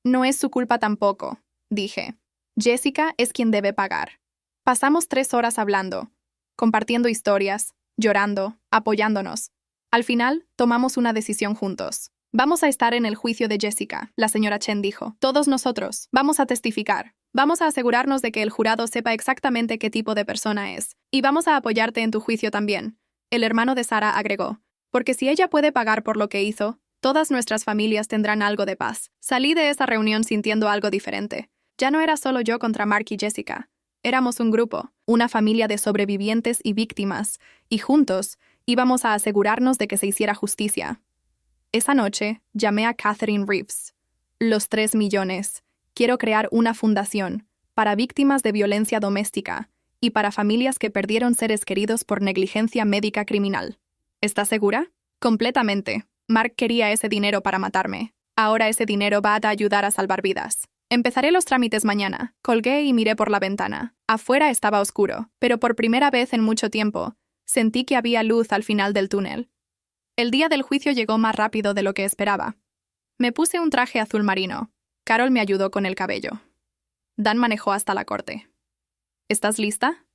No es su culpa tampoco, dije. Jessica es quien debe pagar. Pasamos 3 horas hablando, compartiendo historias, llorando, apoyándonos. Al final, tomamos una decisión juntos. Vamos a estar en el juicio de Jessica, la señora Chen dijo. Todos nosotros. Vamos a testificar. Vamos a asegurarnos de que el jurado sepa exactamente qué tipo de persona es. Y vamos a apoyarte en tu juicio también. El hermano de Sarah agregó. Porque si ella puede pagar por lo que hizo, todas nuestras familias tendrán algo de paz. Salí de esa reunión sintiendo algo diferente. Ya no era solo yo contra Mark y Jessica. Éramos un grupo, una familia de sobrevivientes y víctimas, y juntos íbamos a asegurarnos de que se hiciera justicia. Esa noche, llamé a Catherine Reeves. Los 3 millones. Quiero crear una fundación para víctimas de violencia doméstica y para familias que perdieron seres queridos por negligencia médica criminal. ¿Estás segura? Completamente. Mark quería ese dinero para matarme. Ahora ese dinero va a ayudar a salvar vidas. Empezaré los trámites mañana. Colgué y miré por la ventana. Afuera estaba oscuro, pero por primera vez en mucho tiempo, sentí que había luz al final del túnel. El día del juicio llegó más rápido de lo que esperaba. Me puse un traje azul marino. Carol me ayudó con el cabello. Dan manejó hasta la corte. ¿Estás lista?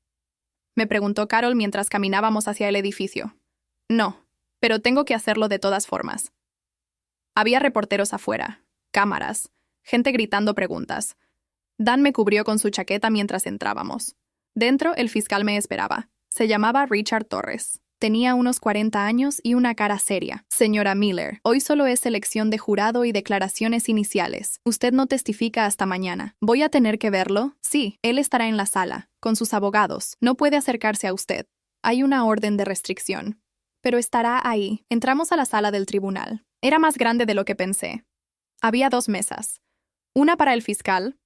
Me preguntó Carol mientras caminábamos hacia el edificio. No, pero tengo que hacerlo de todas formas. Había reporteros afuera, cámaras, gente gritando preguntas. Dan me cubrió con su chaqueta mientras entrábamos. Dentro, el fiscal me esperaba. Se llamaba Richard Torres. Tenía unos 40 años y una cara seria. Señora Miller, hoy solo es elección de jurado y declaraciones iniciales. Usted no testifica hasta mañana. ¿Voy a tener que verlo? Sí, él estará en la sala, con sus abogados. No puede acercarse a usted. Hay una orden de restricción. Pero estará ahí. Entramos a la sala del tribunal. Era más grande de lo que pensé. Había 2 mesas. Una para el fiscal,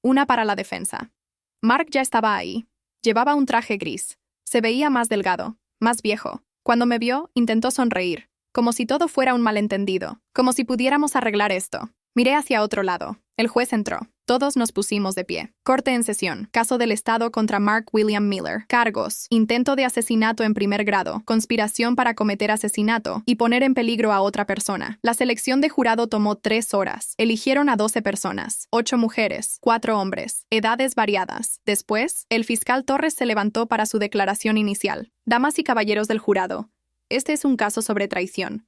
una para la defensa. Mark ya estaba ahí. Llevaba un traje gris. Se veía más delgado, más viejo. Cuando me vio, intentó sonreír, como si todo fuera un malentendido, como si pudiéramos arreglar esto. Miré hacia otro lado. El juez entró. Todos nos pusimos de pie. Corte en sesión. Caso del Estado contra Mark William Miller. Cargos: intento de asesinato en primer grado, conspiración para cometer asesinato y poner en peligro a otra persona. La selección de jurado tomó 3 horas. Eligieron a 12 personas, 8 mujeres, 4 hombres, edades variadas. Después, el fiscal Torres se levantó para su declaración inicial. Damas y caballeros del jurado, este es un caso sobre traición.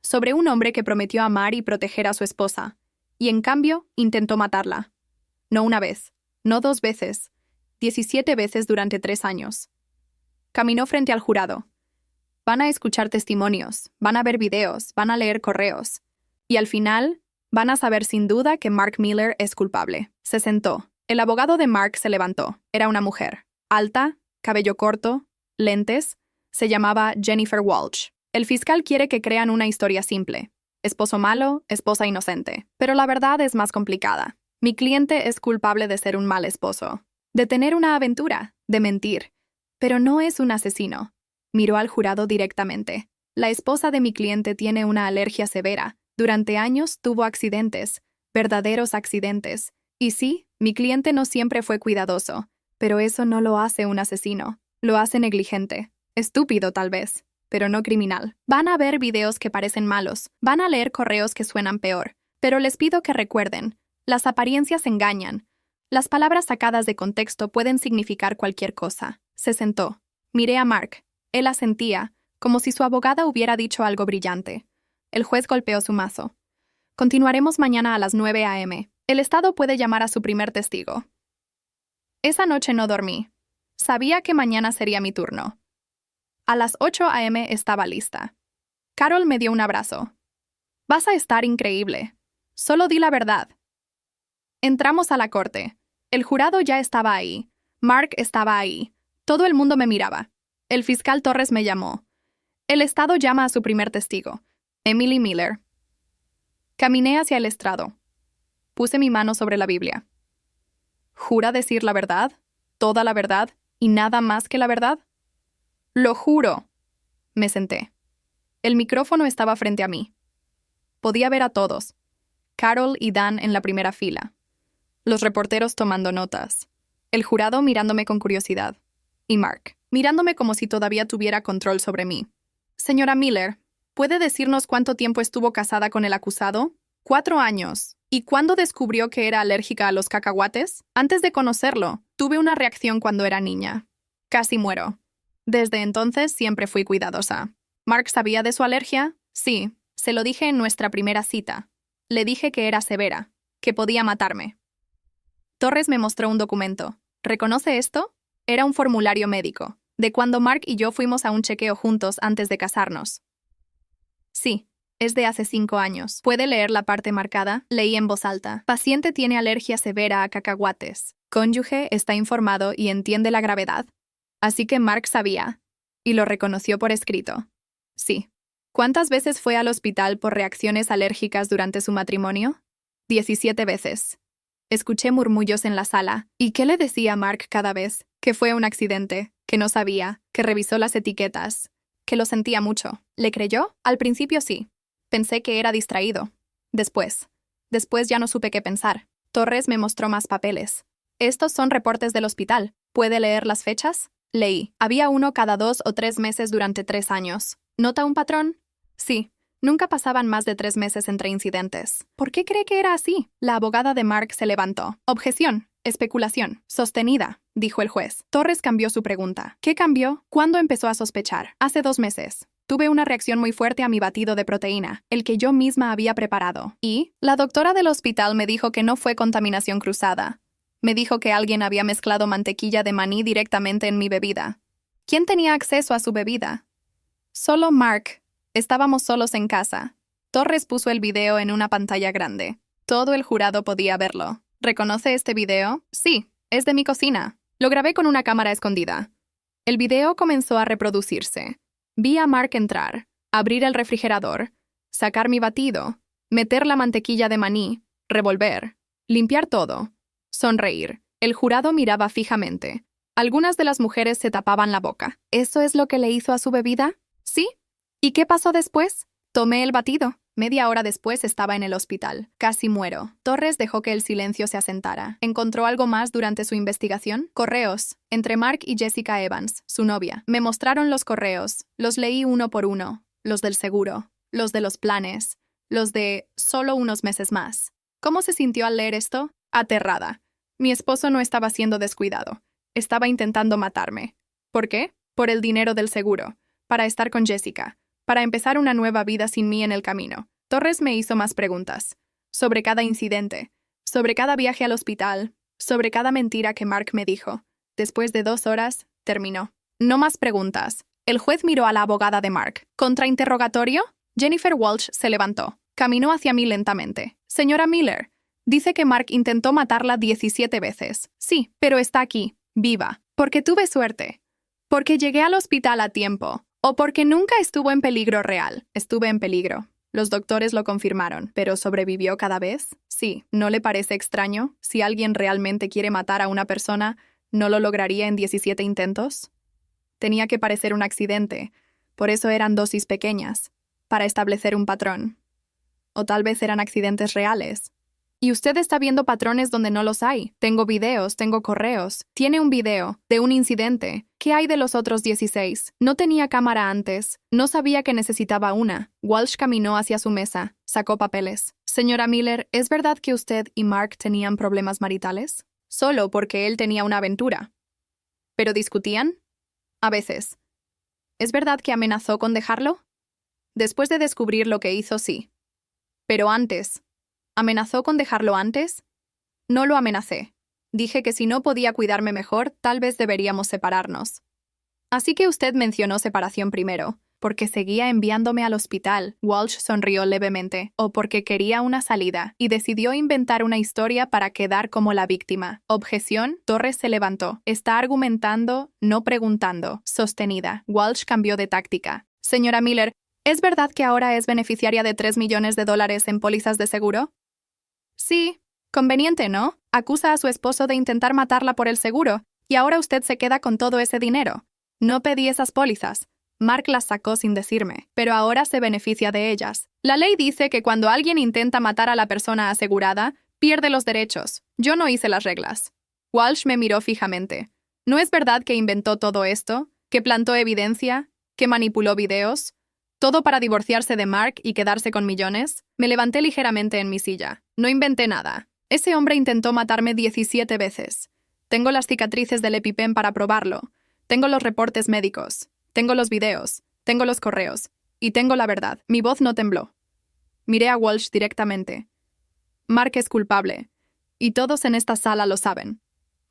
Sobre un hombre que prometió amar y proteger a su esposa, y en cambio intentó matarla. No una vez, no 2 veces, 17 veces durante 3 años. Caminó frente al jurado. Van a escuchar testimonios, van a ver videos, van a leer correos. Y al final, van a saber sin duda que Mark Miller es culpable. Se sentó. El abogado de Mark se levantó. Era una mujer. Alta, cabello corto, lentes. Se llamaba Jennifer Walsh. El fiscal quiere que crean una historia simple. Esposo malo, esposa inocente. Pero la verdad es más complicada. Mi cliente es culpable de ser un mal esposo, de tener una aventura, de mentir. Pero no es un asesino. Miró al jurado directamente. La esposa de mi cliente tiene una alergia severa. Durante años tuvo accidentes, verdaderos accidentes. Y sí, mi cliente no siempre fue cuidadoso, pero eso no lo hace un asesino. Lo hace negligente. Estúpido tal vez, pero no criminal. Van a ver videos que parecen malos, van a leer correos que suenan peor, pero les pido que recuerden, las apariencias engañan. Las palabras sacadas de contexto pueden significar cualquier cosa. Se sentó. Miré a Mark. Él asentía, como si su abogada hubiera dicho algo brillante. El juez golpeó su mazo. Continuaremos mañana a las 9 a.m. El Estado puede llamar a su primer testigo. Esa noche no dormí. Sabía que mañana sería mi turno. A las 8 a.m. estaba lista. Carol me dio un abrazo. Vas a estar increíble. Solo di la verdad. Entramos a la corte. El jurado ya estaba ahí. Mark estaba ahí. Todo el mundo me miraba. El fiscal Torres me llamó. El Estado llama a su primer testigo, Emily Miller. Caminé hacia el estrado. Puse mi mano sobre la Biblia. ¿Jura decir la verdad? ¿Toda la verdad? ¿Y nada más que la verdad? Lo juro. Me senté. El micrófono estaba frente a mí. Podía ver a todos. Carol y Dan en la primera fila. Los reporteros tomando notas. El jurado mirándome con curiosidad. Y Mark, mirándome como si todavía tuviera control sobre mí. Señora Miller, ¿puede decirnos cuánto tiempo estuvo casada con el acusado? 4 años. ¿Y cuándo descubrió que era alérgica a los cacahuates? Antes de conocerlo, tuve una reacción cuando era niña. Casi muero. Desde entonces siempre fui cuidadosa. ¿Mark sabía de su alergia? Sí, se lo dije en nuestra primera cita. Le dije que era severa, que podía matarme. Torres me mostró un documento. ¿Reconoce esto? Era un formulario médico, de cuando Mark y yo fuimos a un chequeo juntos antes de casarnos. Sí, es de hace 5 años. ¿Puede leer la parte marcada? Leí en voz alta. Paciente tiene alergia severa a cacahuates. Cónyuge está informado y entiende la gravedad. Así que Mark sabía, y lo reconoció por escrito. Sí. ¿Cuántas veces fue al hospital por reacciones alérgicas durante su matrimonio? 17 veces. Escuché murmullos en la sala. ¿Y qué le decía Mark cada vez? Que fue un accidente, que no sabía, que revisó las etiquetas, que lo sentía mucho. ¿Le creyó? Al principio sí. Pensé que era distraído. Después ya no supe qué pensar. Torres me mostró más papeles. Estos son reportes del hospital. ¿Puede leer las fechas? Leí. Había uno cada 2 o 3 meses durante 3 años. ¿Nota un patrón? Sí. Nunca pasaban más de 3 meses entre incidentes. ¿Por qué cree que era así? La abogada de Mark se levantó. Objeción. Especulación. Sostenida, dijo el juez. Torres cambió su pregunta. ¿Qué cambió? ¿Cuándo empezó a sospechar? Hace 2 meses. Tuve una reacción muy fuerte a mi batido de proteína, el que yo misma había preparado. Y la doctora del hospital me dijo que no fue contaminación cruzada. Me dijo que alguien había mezclado mantequilla de maní directamente en mi bebida. ¿Quién tenía acceso a su bebida? Solo Mark. Estábamos solos en casa. Torres puso el video en una pantalla grande. Todo el jurado podía verlo. ¿Reconoce este video? Sí, es de mi cocina. Lo grabé con una cámara escondida. El video comenzó a reproducirse. Vi a Mark entrar, abrir el refrigerador, sacar mi batido, meter la mantequilla de maní, revolver, limpiar todo, sonreír. El jurado miraba fijamente. Algunas de las mujeres se tapaban la boca. ¿Eso es lo que le hizo a su bebida? Sí. ¿Y qué pasó después? Tomé el batido. Media hora después estaba en el hospital. Casi muero. Torres dejó que el silencio se asentara. ¿Encontró algo más durante su investigación? Correos. Entre Mark y Jessica Evans, su novia. Me mostraron los correos. Los leí uno por uno. Los del seguro. Los de los planes. Los de solo unos meses más. ¿Cómo se sintió al leer esto? Aterrada. Mi esposo no estaba siendo descuidado. Estaba intentando matarme. ¿Por qué? Por el dinero del seguro. Para estar con Jessica. Para empezar una nueva vida sin mí en el camino. Torres me hizo más preguntas. Sobre cada incidente. Sobre cada viaje al hospital. Sobre cada mentira que Mark me dijo. Después de 2 horas, terminó. No más preguntas. El juez miró a la abogada de Mark. ¿Contrainterrogatorio? Jennifer Walsh se levantó. Caminó hacia mí lentamente. Señora Miller, dice que Mark intentó matarla 17 veces. Sí, pero está aquí, viva. Porque tuve suerte. Porque llegué al hospital a tiempo. O porque nunca estuvo en peligro real. Estuve en peligro. Los doctores lo confirmaron. ¿Pero sobrevivió cada vez? Sí. ¿No le parece extraño? Si alguien realmente quiere matar a una persona, ¿no lo lograría en 17 intentos? Tenía que parecer un accidente. Por eso eran dosis pequeñas. Para establecer un patrón. O tal vez eran accidentes reales. Y usted está viendo patrones donde no los hay. Tengo videos, tengo correos. Tiene un video de un incidente. ¿Qué hay de los otros 16? No tenía cámara antes. No sabía que necesitaba una. Walsh caminó hacia su mesa. Sacó papeles. Señora Miller, ¿es verdad que usted y Mark tenían problemas maritales? Solo porque él tenía una aventura. ¿Pero discutían? A veces. ¿Es verdad que amenazó con dejarlo? Después de descubrir lo que hizo, sí. Pero antes. ¿Amenazó con dejarlo antes? No lo amenacé. Dije que si no podía cuidarme mejor, tal vez deberíamos separarnos. Así que usted mencionó separación primero, porque seguía enviándome al hospital. Walsh sonrió levemente, o porque quería una salida, y decidió inventar una historia para quedar como la víctima. Objeción, Torres se levantó. Está argumentando, no preguntando. Sostenida. Walsh cambió de táctica. Señora Miller, ¿es verdad que ahora es beneficiaria de $3 millones en pólizas de seguro? Sí, conveniente, ¿no? Acusa a su esposo de intentar matarla por el seguro, y ahora usted se queda con todo ese dinero. No pedí esas pólizas. Mark las sacó sin decirme, pero ahora se beneficia de ellas. La ley dice que cuando alguien intenta matar a la persona asegurada, pierde los derechos. Yo no hice las reglas. Walsh me miró fijamente. ¿No es verdad que inventó todo esto? ¿Que plantó evidencia? ¿Que manipuló videos? ¿Todo para divorciarse de Mark y quedarse con millones? Me levanté ligeramente en mi silla. No inventé nada. Ese hombre intentó matarme 17 veces. Tengo las cicatrices del EpiPen para probarlo. Tengo los reportes médicos. Tengo los videos. Tengo los correos. Y tengo la verdad. Mi voz no tembló. Miré a Walsh directamente. Mark es culpable. Y todos en esta sala lo saben.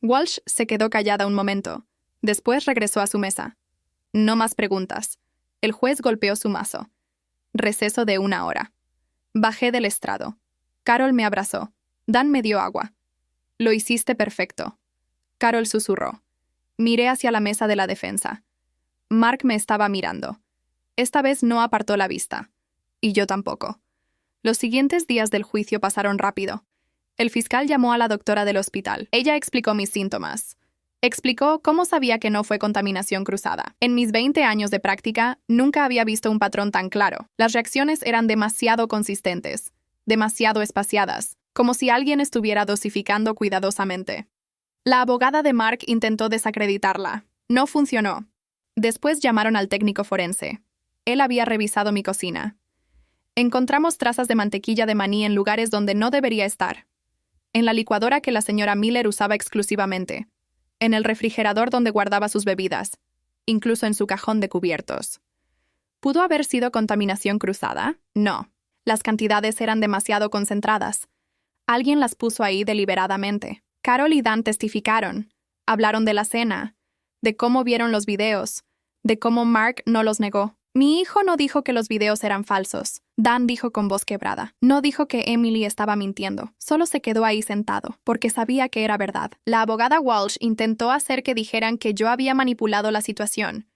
Walsh se quedó callada un momento. Después regresó a su mesa. No más preguntas. El juez golpeó su mazo. Receso de 1 hora. Bajé del estrado. Carol me abrazó. Dan me dio agua. Lo hiciste perfecto. Carol susurró. Miré hacia la mesa de la defensa. Mark me estaba mirando. Esta vez no apartó la vista. Y yo tampoco. Los siguientes días del juicio pasaron rápido. El fiscal llamó a la doctora del hospital. Ella explicó mis síntomas. Explicó cómo sabía que no fue contaminación cruzada. En mis 20 años de práctica, nunca había visto un patrón tan claro. Las reacciones eran demasiado consistentes, demasiado espaciadas, como si alguien estuviera dosificando cuidadosamente. La abogada de Mark intentó desacreditarla. No funcionó. Después llamaron al técnico forense. Él había revisado mi cocina. Encontramos trazas de mantequilla de maní en lugares donde no debería estar. En la licuadora que la señora Miller usaba exclusivamente. En el refrigerador donde guardaba sus bebidas, incluso en su cajón de cubiertos. ¿Pudo haber sido contaminación cruzada? No. Las cantidades eran demasiado concentradas. Alguien las puso ahí deliberadamente. Carol y Dan testificaron. Hablaron de la cena, de cómo vieron los videos, de cómo Mark no los negó. Mi hijo no dijo que los videos eran falsos. Dan dijo con voz quebrada. No dijo que Emily estaba mintiendo. Solo se quedó ahí sentado, porque sabía que era verdad. La abogada Walsh intentó hacer que dijeran que yo había manipulado la situación,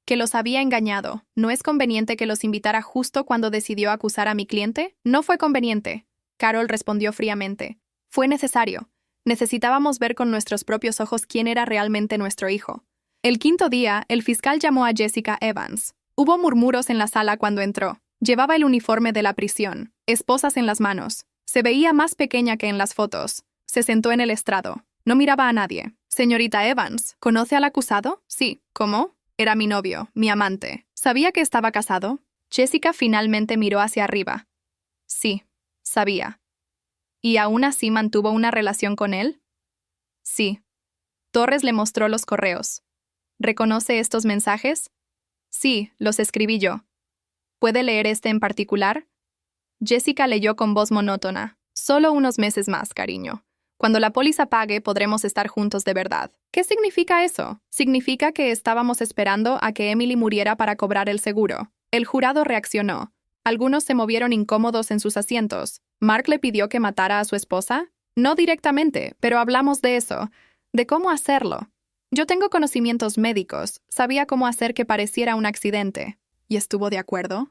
que los había engañado. ¿No es conveniente que los invitara justo cuando decidió acusar a mi cliente? No fue conveniente. Carol respondió fríamente. Fue necesario. Necesitábamos ver con nuestros propios ojos quién era realmente nuestro hijo. El 5º día, el fiscal llamó a Jessica Evans. Hubo murmuros en la sala cuando entró. Llevaba el uniforme de la prisión, esposas en las manos. Se veía más pequeña que en las fotos. Se sentó en el estrado. No miraba a nadie. Señorita Evans, ¿conoce al acusado? Sí. ¿Cómo? Era mi novio, mi amante. ¿Sabía que estaba casado? Jessica finalmente miró hacia arriba. Sí, sabía. ¿Y aún así mantuvo una relación con él? Sí. Torres le mostró los correos. ¿Reconoce estos mensajes? Sí, los escribí yo. ¿Puede leer este en particular? Jessica leyó con voz monótona. Solo unos meses más, cariño. Cuando la póliza pague, podremos estar juntos de verdad. ¿Qué significa eso? Significa que estábamos esperando a que Emily muriera para cobrar el seguro. El jurado reaccionó. Algunos se movieron incómodos en sus asientos. ¿Mark le pidió que matara a su esposa? No directamente, pero hablamos de eso, de cómo hacerlo. Yo tengo conocimientos médicos, sabía cómo hacer que pareciera un accidente. ¿Y estuvo de acuerdo?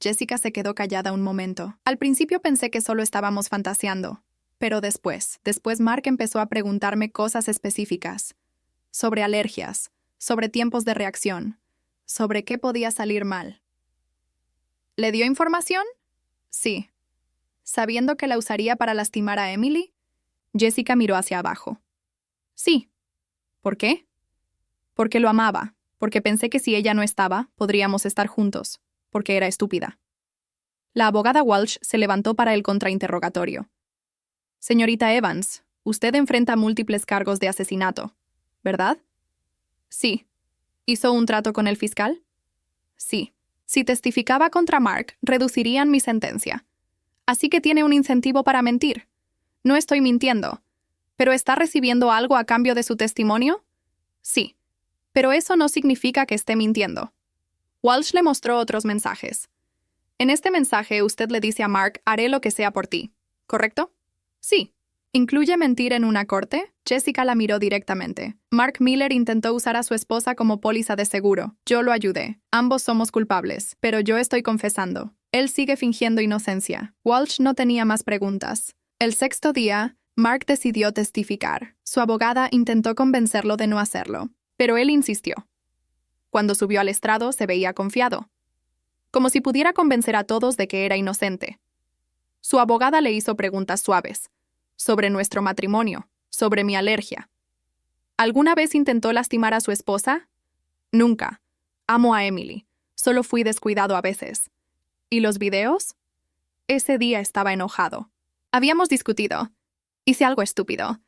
Jessica se quedó callada un momento. Al principio pensé que solo estábamos fantaseando. Pero después Mark empezó a preguntarme cosas específicas. Sobre alergias, sobre tiempos de reacción, sobre qué podía salir mal. ¿Le dio información? Sí. ¿Sabiendo que la usaría para lastimar a Emily? Jessica miró hacia abajo. Sí. ¿Por qué? Porque lo amaba, porque pensé que si ella no estaba, podríamos estar juntos, porque era estúpida. La abogada Walsh se levantó para el contrainterrogatorio. Señorita Evans, usted enfrenta múltiples cargos de asesinato, ¿verdad? Sí. ¿Hizo un trato con el fiscal? Sí. Si testificaba contra Mark, reducirían mi sentencia. Así que tiene un incentivo para mentir. No estoy mintiendo. ¿Pero está recibiendo algo a cambio de su testimonio? Sí. Pero eso no significa que esté mintiendo. Walsh le mostró otros mensajes. En este mensaje usted le dice a Mark, haré lo que sea por ti. ¿Correcto? Sí. ¿Incluye mentir en una corte? Jessica la miró directamente. Mark Miller intentó usar a su esposa como póliza de seguro. Yo lo ayudé. Ambos somos culpables, pero yo estoy confesando. Él sigue fingiendo inocencia. Walsh no tenía más preguntas. El sexto día, Mark decidió testificar. Su abogada intentó convencerlo de no hacerlo, pero él insistió. Cuando subió al estrado, se veía confiado, como si pudiera convencer a todos de que era inocente. Su abogada le hizo preguntas suaves, sobre nuestro matrimonio, sobre mi alergia. ¿Alguna vez intentó lastimar a su esposa? Nunca. Amo a Emily. Solo fui descuidado a veces. ¿Y los videos? Ese día estaba enojado. Habíamos discutido. Hice algo estúpido.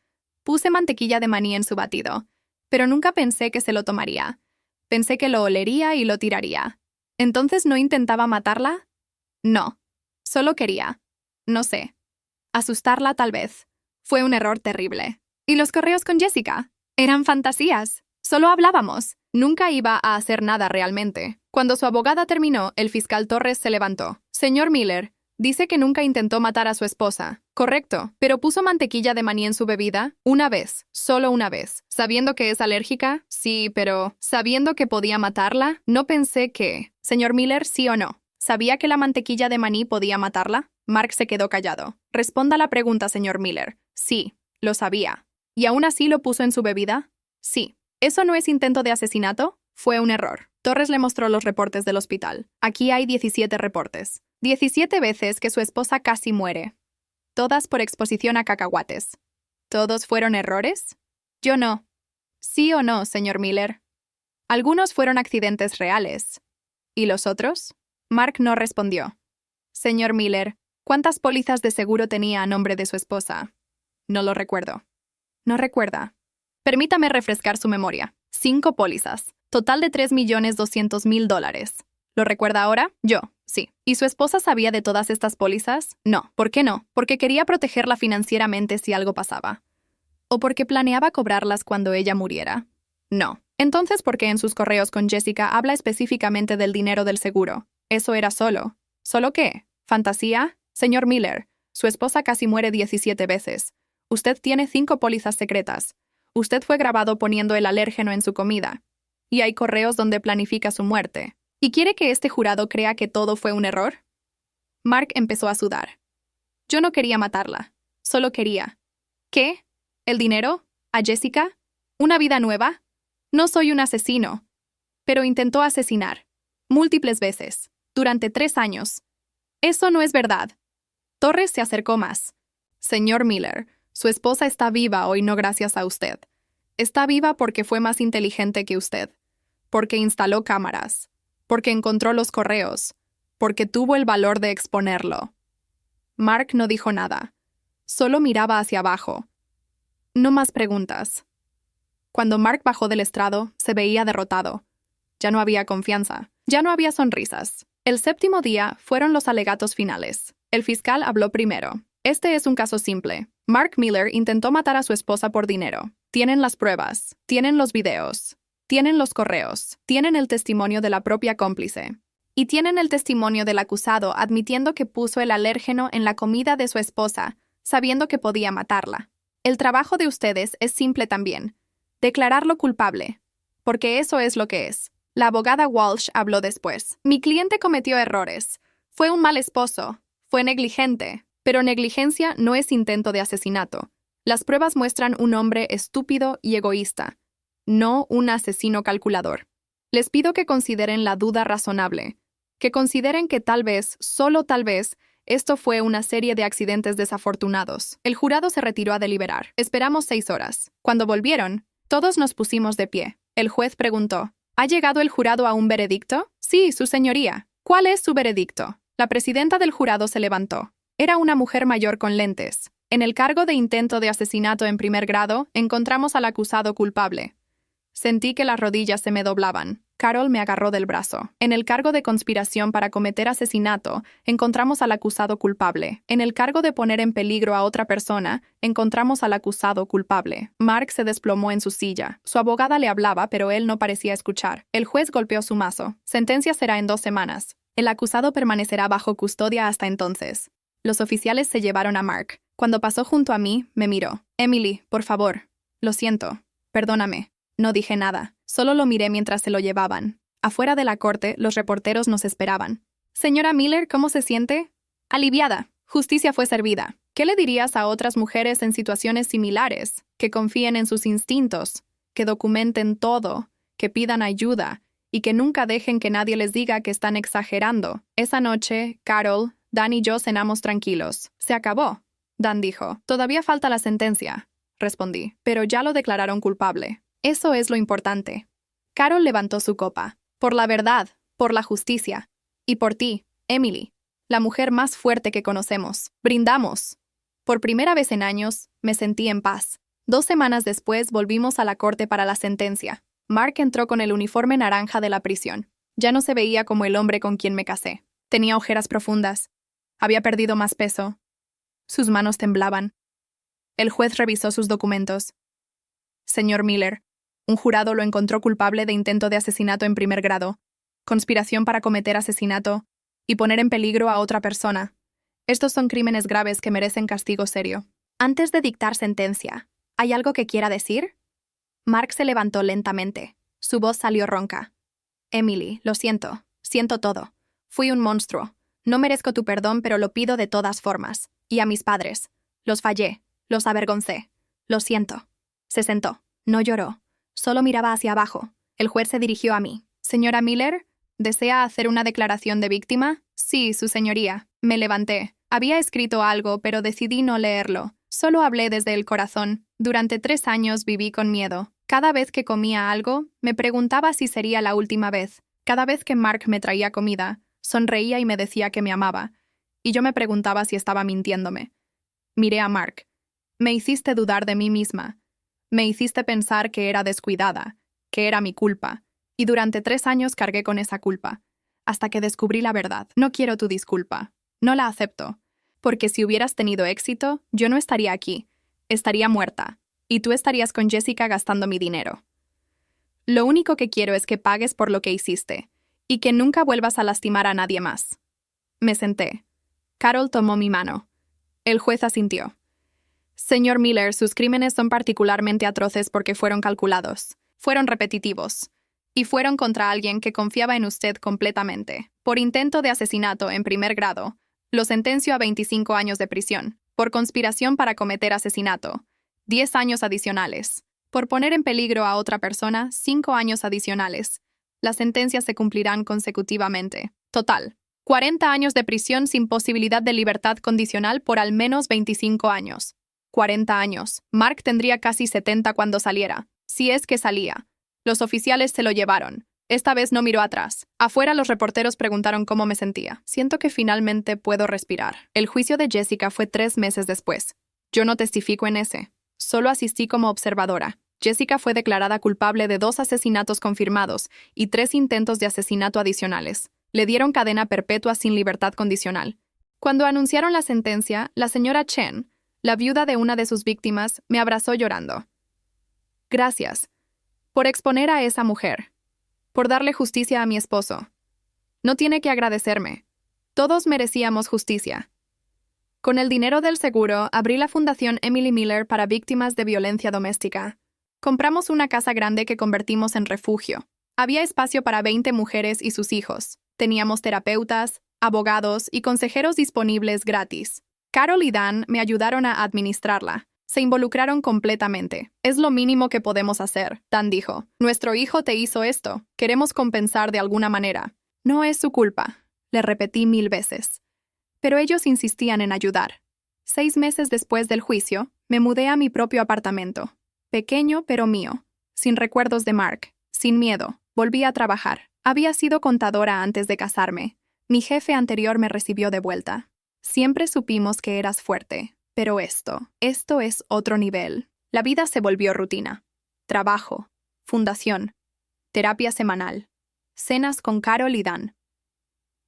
Puse mantequilla de maní en su batido, pero nunca pensé que se lo tomaría. Pensé que lo olería y lo tiraría. ¿Entonces no intentaba matarla? No. Solo quería. No sé. Asustarla tal vez. Fue un error terrible. ¿Y los correos con Jessica? Eran fantasías. Solo hablábamos. Nunca iba a hacer nada realmente. Cuando su abogada terminó, el fiscal Torres se levantó. Señor Miller, dice que nunca intentó matar a su esposa. Correcto, pero puso mantequilla de maní en su bebida una vez, solo una vez. ¿Sabiendo que es alérgica? Sí, pero ¿sabiendo que podía matarla? No pensé que... Señor Miller, ¿sí o no? ¿Sabía que la mantequilla de maní podía matarla? Mark se quedó callado. Responda la pregunta, señor Miller. Sí, lo sabía. ¿Y aún así lo puso en su bebida? Sí. ¿Eso no es intento de asesinato? Fue un error. Torres le mostró los reportes del hospital. Aquí hay 17 reportes. 17 veces que su esposa casi muere. Todas por exposición a cacahuates. ¿Todos fueron errores? Yo no. ¿Sí o no, señor Miller? Algunos fueron accidentes reales. ¿Y los otros? Mark no respondió. Señor Miller, ¿cuántas pólizas de seguro tenía a nombre de su esposa? No lo recuerdo. No recuerda. Permítame refrescar su memoria. 5 pólizas. Total de $3.200.000. ¿Lo recuerda ahora? Yo, sí. ¿Y su esposa sabía de todas estas pólizas? No. ¿Por qué no? Porque quería protegerla financieramente si algo pasaba. ¿O porque planeaba cobrarlas cuando ella muriera? No. Entonces, ¿por qué en sus correos con Jessica habla específicamente del dinero del seguro? Eso era solo. ¿Solo qué? ¿Fantasía? Señor Miller, su esposa casi muere 17 veces. Usted tiene 5 pólizas secretas. Usted fue grabado poniendo el alérgeno en su comida. Y hay correos donde planifica su muerte. ¿Y quiere que este jurado crea que todo fue un error? Mark empezó a sudar. Yo no quería matarla. Solo quería. ¿Qué? ¿El dinero? ¿A Jessica? ¿Una vida nueva? No soy un asesino. Pero intentó asesinar. Múltiples veces. Durante 3 años. Eso no es verdad. Torres se acercó más. Señor Miller, su esposa está viva hoy no gracias a usted. Está viva porque fue más inteligente que usted, porque instaló cámaras, porque encontró los correos, porque tuvo el valor de exponerlo. Mark no dijo nada. Solo miraba hacia abajo. No más preguntas. Cuando Mark bajó del estrado, se veía derrotado. Ya no había confianza. Ya no había sonrisas. El 7º día fueron los alegatos finales. El fiscal habló primero. Este es un caso simple. Mark Miller intentó matar a su esposa por dinero. Tienen las pruebas. Tienen los videos. Tienen los correos. Tienen el testimonio de la propia cómplice. Y tienen el testimonio del acusado admitiendo que puso el alérgeno en la comida de su esposa, sabiendo que podía matarla. El trabajo de ustedes es simple también. Declararlo culpable. Porque eso es lo que es. La abogada Walsh habló después. Mi cliente cometió errores. Fue un mal esposo. Fue negligente. Pero negligencia no es intento de asesinato. Las pruebas muestran un hombre estúpido y egoísta, no un asesino calculador. Les pido que consideren la duda razonable, que consideren que tal vez, solo tal vez, esto fue una serie de accidentes desafortunados. El jurado se retiró a deliberar. Esperamos 6 horas. Cuando volvieron, todos nos pusimos de pie. El juez preguntó, ¿ha llegado el jurado a un veredicto? Sí, su señoría. ¿Cuál es su veredicto? La presidenta del jurado se levantó. Era una mujer mayor con lentes. En el cargo de intento de asesinato en primer grado, encontramos al acusado culpable. Sentí que las rodillas se me doblaban. Carol me agarró del brazo. En el cargo de conspiración para cometer asesinato, encontramos al acusado culpable. En el cargo de poner en peligro a otra persona, encontramos al acusado culpable. Mark se desplomó en su silla. Su abogada le hablaba, pero él no parecía escuchar. El juez golpeó su mazo. Sentencia será en 2 semanas. El acusado permanecerá bajo custodia hasta entonces. Los oficiales se llevaron a Mark. Cuando pasó junto a mí, me miró. Emily, por favor. Lo siento. Perdóname. No dije nada. Solo lo miré mientras se lo llevaban. Afuera de la corte, los reporteros nos esperaban. Señora Miller, ¿cómo se siente? Aliviada. Justicia fue servida. ¿Qué le dirías a otras mujeres en situaciones similares? Que confíen en sus instintos, que documenten todo, que pidan ayuda y que nunca dejen que nadie les diga que están exagerando. Esa noche, Carol, Dan y yo cenamos tranquilos. Se acabó. Dan dijo. Todavía falta la sentencia, respondí. Pero ya lo declararon culpable. Eso es lo importante. Carol levantó su copa. Por la verdad, por la justicia. Y por ti, Emily, la mujer más fuerte que conocemos. Brindamos. Por primera vez en años, me sentí en paz. 2 semanas después volvimos a la corte para la sentencia. Mark entró con el uniforme naranja de la prisión. Ya no se veía como el hombre con quien me casé. Tenía ojeras profundas. Había perdido más peso. Sus manos temblaban. El juez revisó sus documentos. Señor Miller, un jurado lo encontró culpable de intento de asesinato en primer grado, conspiración para cometer asesinato y poner en peligro a otra persona. Estos son crímenes graves que merecen castigo serio. Antes de dictar sentencia, ¿hay algo que quiera decir? Mark se levantó lentamente. Su voz salió ronca. Emily, lo siento. Siento todo. Fui un monstruo. No merezco tu perdón, pero lo pido de todas formas. Y a mis padres. Los fallé. Los avergoncé. Lo siento. Se sentó. No lloró. Solo miraba hacia abajo. El juez se dirigió a mí. Señora Miller, ¿desea hacer una declaración de víctima? Sí, su señoría. Me levanté. Había escrito algo, pero decidí no leerlo. Solo hablé desde el corazón. Durante 3 años viví con miedo. Cada vez que comía algo, me preguntaba si sería la última vez. Cada vez que Mark me traía comida, sonreía y me decía que me amaba. Y yo me preguntaba si estaba mintiéndome. Miré a Mark. Me hiciste dudar de mí misma. Me hiciste pensar que era descuidada, que era mi culpa. Y durante 3 años cargué con esa culpa. Hasta que descubrí la verdad. No quiero tu disculpa. No la acepto. Porque si hubieras tenido éxito, yo no estaría aquí. Estaría muerta. Y tú estarías con Jessica gastando mi dinero. Lo único que quiero es que pagues por lo que hiciste. Y que nunca vuelvas a lastimar a nadie más. Me senté. Carol tomó mi mano. El juez asintió. Señor Miller, sus crímenes son particularmente atroces porque fueron calculados. Fueron repetitivos. Y fueron contra alguien que confiaba en usted completamente. Por intento de asesinato en primer grado, lo sentencio a 25 años de prisión. Por conspiración para cometer asesinato, 10 años adicionales. Por poner en peligro a otra persona, 5 años adicionales. Las sentencias se cumplirán consecutivamente. Total, 40 años de prisión sin posibilidad de libertad condicional por al menos 25 años. 40 años. Mark tendría casi 70 cuando saliera. Si es que salía. Los oficiales se lo llevaron. Esta vez no miró atrás. Afuera los reporteros preguntaron cómo me sentía. Siento que finalmente puedo respirar. El juicio de Jessica fue 3 meses después. Yo no testifico en ese. Solo asistí como observadora. Jessica fue declarada culpable de 2 asesinatos confirmados y 3 intentos de asesinato adicionales. Le dieron cadena perpetua sin libertad condicional. Cuando anunciaron la sentencia, la señora Chen, la viuda de una de sus víctimas, me abrazó llorando. Gracias por exponer a esa mujer, por darle justicia a mi esposo. No tiene que agradecerme. Todos merecíamos justicia. Con el dinero del seguro, abrí la Fundación Emily Miller para víctimas de violencia doméstica. Compramos una casa grande que convertimos en refugio. Había espacio para 20 mujeres y sus hijos. Teníamos terapeutas, abogados y consejeros disponibles gratis. Carol y Dan me ayudaron a administrarla. Se involucraron completamente. Es lo mínimo que podemos hacer, Dan dijo. Nuestro hijo te hizo esto. Queremos compensar de alguna manera. No es su culpa, le repetí 1000 veces. Pero ellos insistían en ayudar. 6 meses después del juicio, me mudé a mi propio apartamento. Pequeño pero mío. Sin recuerdos de Mark. Sin miedo. Volví a trabajar. Había sido contadora antes de casarme. Mi jefe anterior me recibió de vuelta. Siempre supimos que eras fuerte. Pero esto es otro nivel. La vida se volvió rutina. Trabajo, fundación, terapia semanal, cenas con Carol y Dan.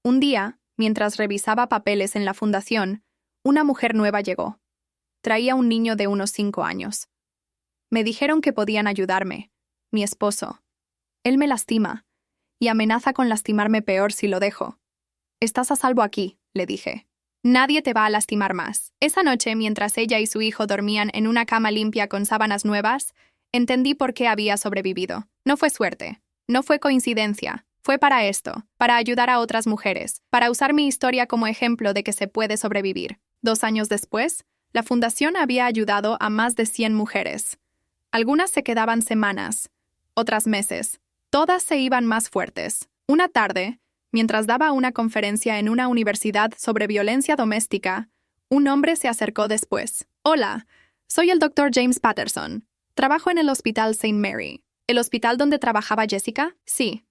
Un día, mientras revisaba papeles en la fundación, una mujer nueva llegó. Traía un niño de unos 5 años. Me dijeron que podían ayudarme. Mi esposo. Él me lastima y amenaza con lastimarme peor si lo dejo. Estás a salvo aquí, le dije. Nadie te va a lastimar más. Esa noche, mientras ella y su hijo dormían en una cama limpia con sábanas nuevas, entendí por qué había sobrevivido. No fue suerte. No fue coincidencia. Fue para esto, para ayudar a otras mujeres, para usar mi historia como ejemplo de que se puede sobrevivir. 2 años después, la fundación había ayudado a más de 100 mujeres. Algunas se quedaban semanas, otras meses. Todas se iban más fuertes. Una tarde, mientras daba una conferencia en una universidad sobre violencia doméstica, un hombre se acercó después. Hola, soy el Dr. James Patterson. Trabajo en el Hospital St. Mary. ¿El hospital donde trabajaba Jessica? Sí.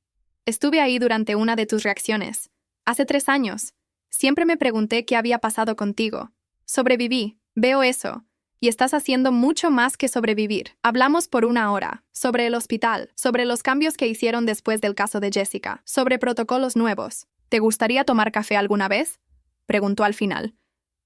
Estuve ahí durante una de tus reacciones. Hace 3 años. Siempre me pregunté qué había pasado contigo. Sobreviví. Veo eso. Y estás haciendo mucho más que sobrevivir. Hablamos por 1 hora, sobre el hospital, sobre los cambios que hicieron después del caso de Jessica, sobre protocolos nuevos. ¿Te gustaría tomar café alguna vez? Preguntó al final.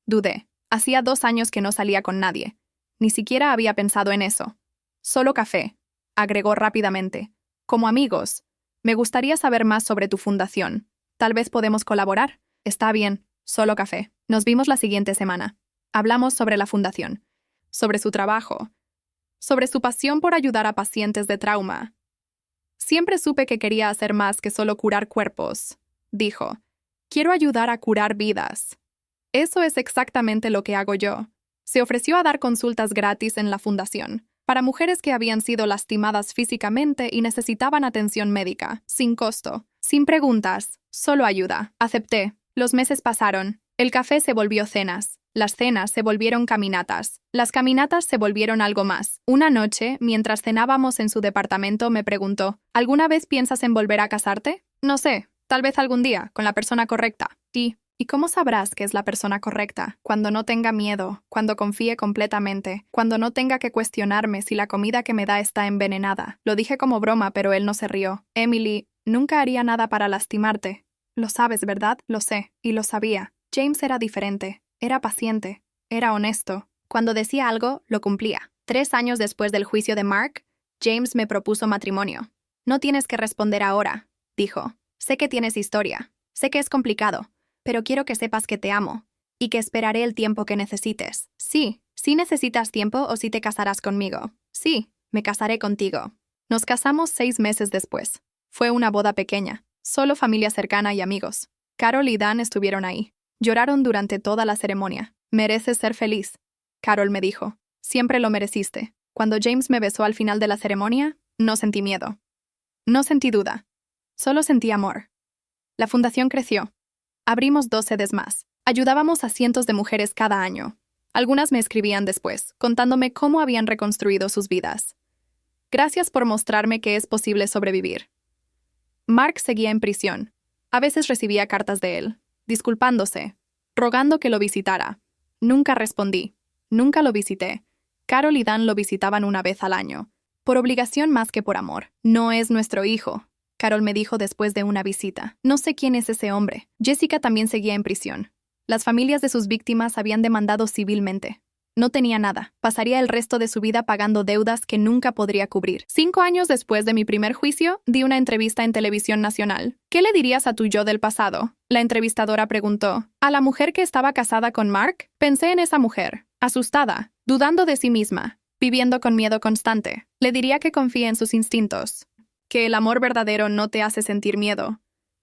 Dudé. Hacía 2 años que no salía con nadie. Ni siquiera había pensado en eso. Solo café, agregó rápidamente. Como amigos. Me gustaría saber más sobre tu fundación. Tal vez podemos colaborar. Está bien, solo café. Nos vimos la siguiente semana. Hablamos sobre la fundación. Sobre su trabajo, sobre su pasión por ayudar a pacientes de trauma. Siempre supe que quería hacer más que solo curar cuerpos, dijo. Quiero ayudar a curar vidas. Eso es exactamente lo que hago yo. Se ofreció a dar consultas gratis en la fundación, para mujeres que habían sido lastimadas físicamente y necesitaban atención médica, sin costo, sin preguntas, solo ayuda. Acepté. Los meses pasaron. El café se volvió cenas. Las cenas se volvieron caminatas. Las caminatas se volvieron algo más. Una noche, mientras cenábamos en su departamento, me preguntó, ¿alguna vez piensas en volver a casarte? No sé, tal vez algún día, con la persona correcta. Sí. ¿Y cómo sabrás que es la persona correcta? Cuando no tenga miedo, cuando confíe completamente, cuando no tenga que cuestionarme si la comida que me da está envenenada. Lo dije como broma, pero él no se rió. Emily, nunca haría nada para lastimarte. Lo sabes, ¿verdad? Lo sé, y lo sabía. James era diferente. Era paciente, era honesto. Cuando decía algo, lo cumplía. 3 años después del juicio de Mark, James me propuso matrimonio. No tienes que responder ahora, dijo. Sé que tienes historia, sé que es complicado, pero quiero que sepas que te amo y que esperaré el tiempo que necesites. Sí, si necesitas tiempo o si te casarás conmigo. Sí, me casaré contigo. Nos casamos 6 meses después. Fue una boda pequeña, solo familia cercana y amigos. Carol y Dan estuvieron ahí. Lloraron durante toda la ceremonia. Mereces ser feliz, Carol me dijo. Siempre lo mereciste. Cuando James me besó al final de la ceremonia, no sentí miedo. No sentí duda. Solo sentí amor. La fundación creció. Abrimos 2 sedes más. Ayudábamos a cientos de mujeres cada año. Algunas me escribían después, contándome cómo habían reconstruido sus vidas. Gracias por mostrarme que es posible sobrevivir. Mark seguía en prisión. A veces recibía cartas de él, disculpándose, rogando que lo visitara. Nunca respondí. Nunca lo visité. Carol y Dan lo visitaban una vez al año, por obligación más que por amor. No es nuestro hijo, Carol me dijo después de una visita. No sé quién es ese hombre. Jessica también seguía en prisión. Las familias de sus víctimas habían demandado civilmente. No tenía nada. Pasaría el resto de su vida pagando deudas que nunca podría cubrir. 5 años después de mi primer juicio, di una entrevista en televisión nacional. ¿Qué le dirías a tu yo del pasado? La entrevistadora preguntó. ¿A la mujer que estaba casada con Mark? Pensé en esa mujer, asustada, dudando de sí misma, viviendo con miedo constante. Le diría que confíe en sus instintos, que el amor verdadero no te hace sentir miedo,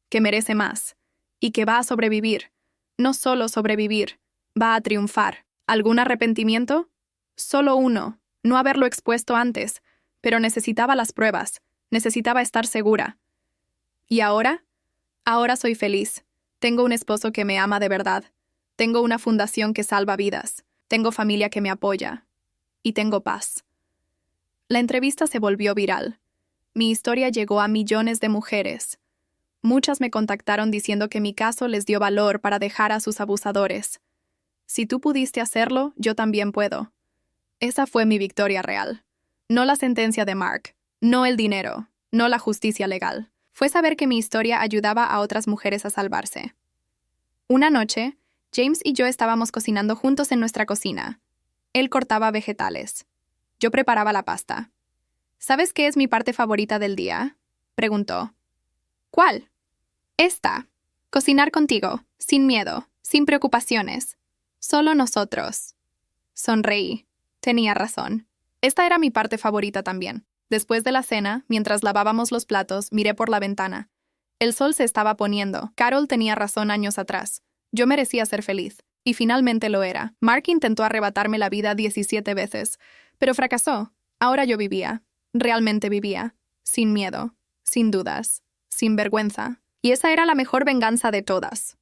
que merece más, y que va a sobrevivir. No solo sobrevivir, va a triunfar. ¿Algún arrepentimiento? Solo uno, no haberlo expuesto antes, pero necesitaba las pruebas, necesitaba estar segura. ¿Y ahora? Ahora soy feliz. Tengo un esposo que me ama de verdad. Tengo una fundación que salva vidas. Tengo familia que me apoya. Y tengo paz. La entrevista se volvió viral. Mi historia llegó a millones de mujeres. Muchas me contactaron diciendo que mi caso les dio valor para dejar a sus abusadores. Si tú pudiste hacerlo, yo también puedo. Esa fue mi victoria real. No la sentencia de Mark, no el dinero, no la justicia legal. Fue saber que mi historia ayudaba a otras mujeres a salvarse. Una noche, James y yo estábamos cocinando juntos en nuestra cocina. Él cortaba vegetales. Yo preparaba la pasta. ¿Sabes qué es mi parte favorita del día?, preguntó. ¿Cuál? Esta. Cocinar contigo, sin miedo, sin preocupaciones. Solo nosotros. Sonreí. Tenía razón. Esta era mi parte favorita también. Después de la cena, mientras lavábamos los platos, miré por la ventana. El sol se estaba poniendo. Carol tenía razón años atrás. Yo merecía ser feliz. Y finalmente lo era. Mark intentó arrebatarme la vida 17 veces, pero fracasó. Ahora yo vivía. Realmente vivía. Sin miedo. Sin dudas. Sin vergüenza. Y esa era la mejor venganza de todas.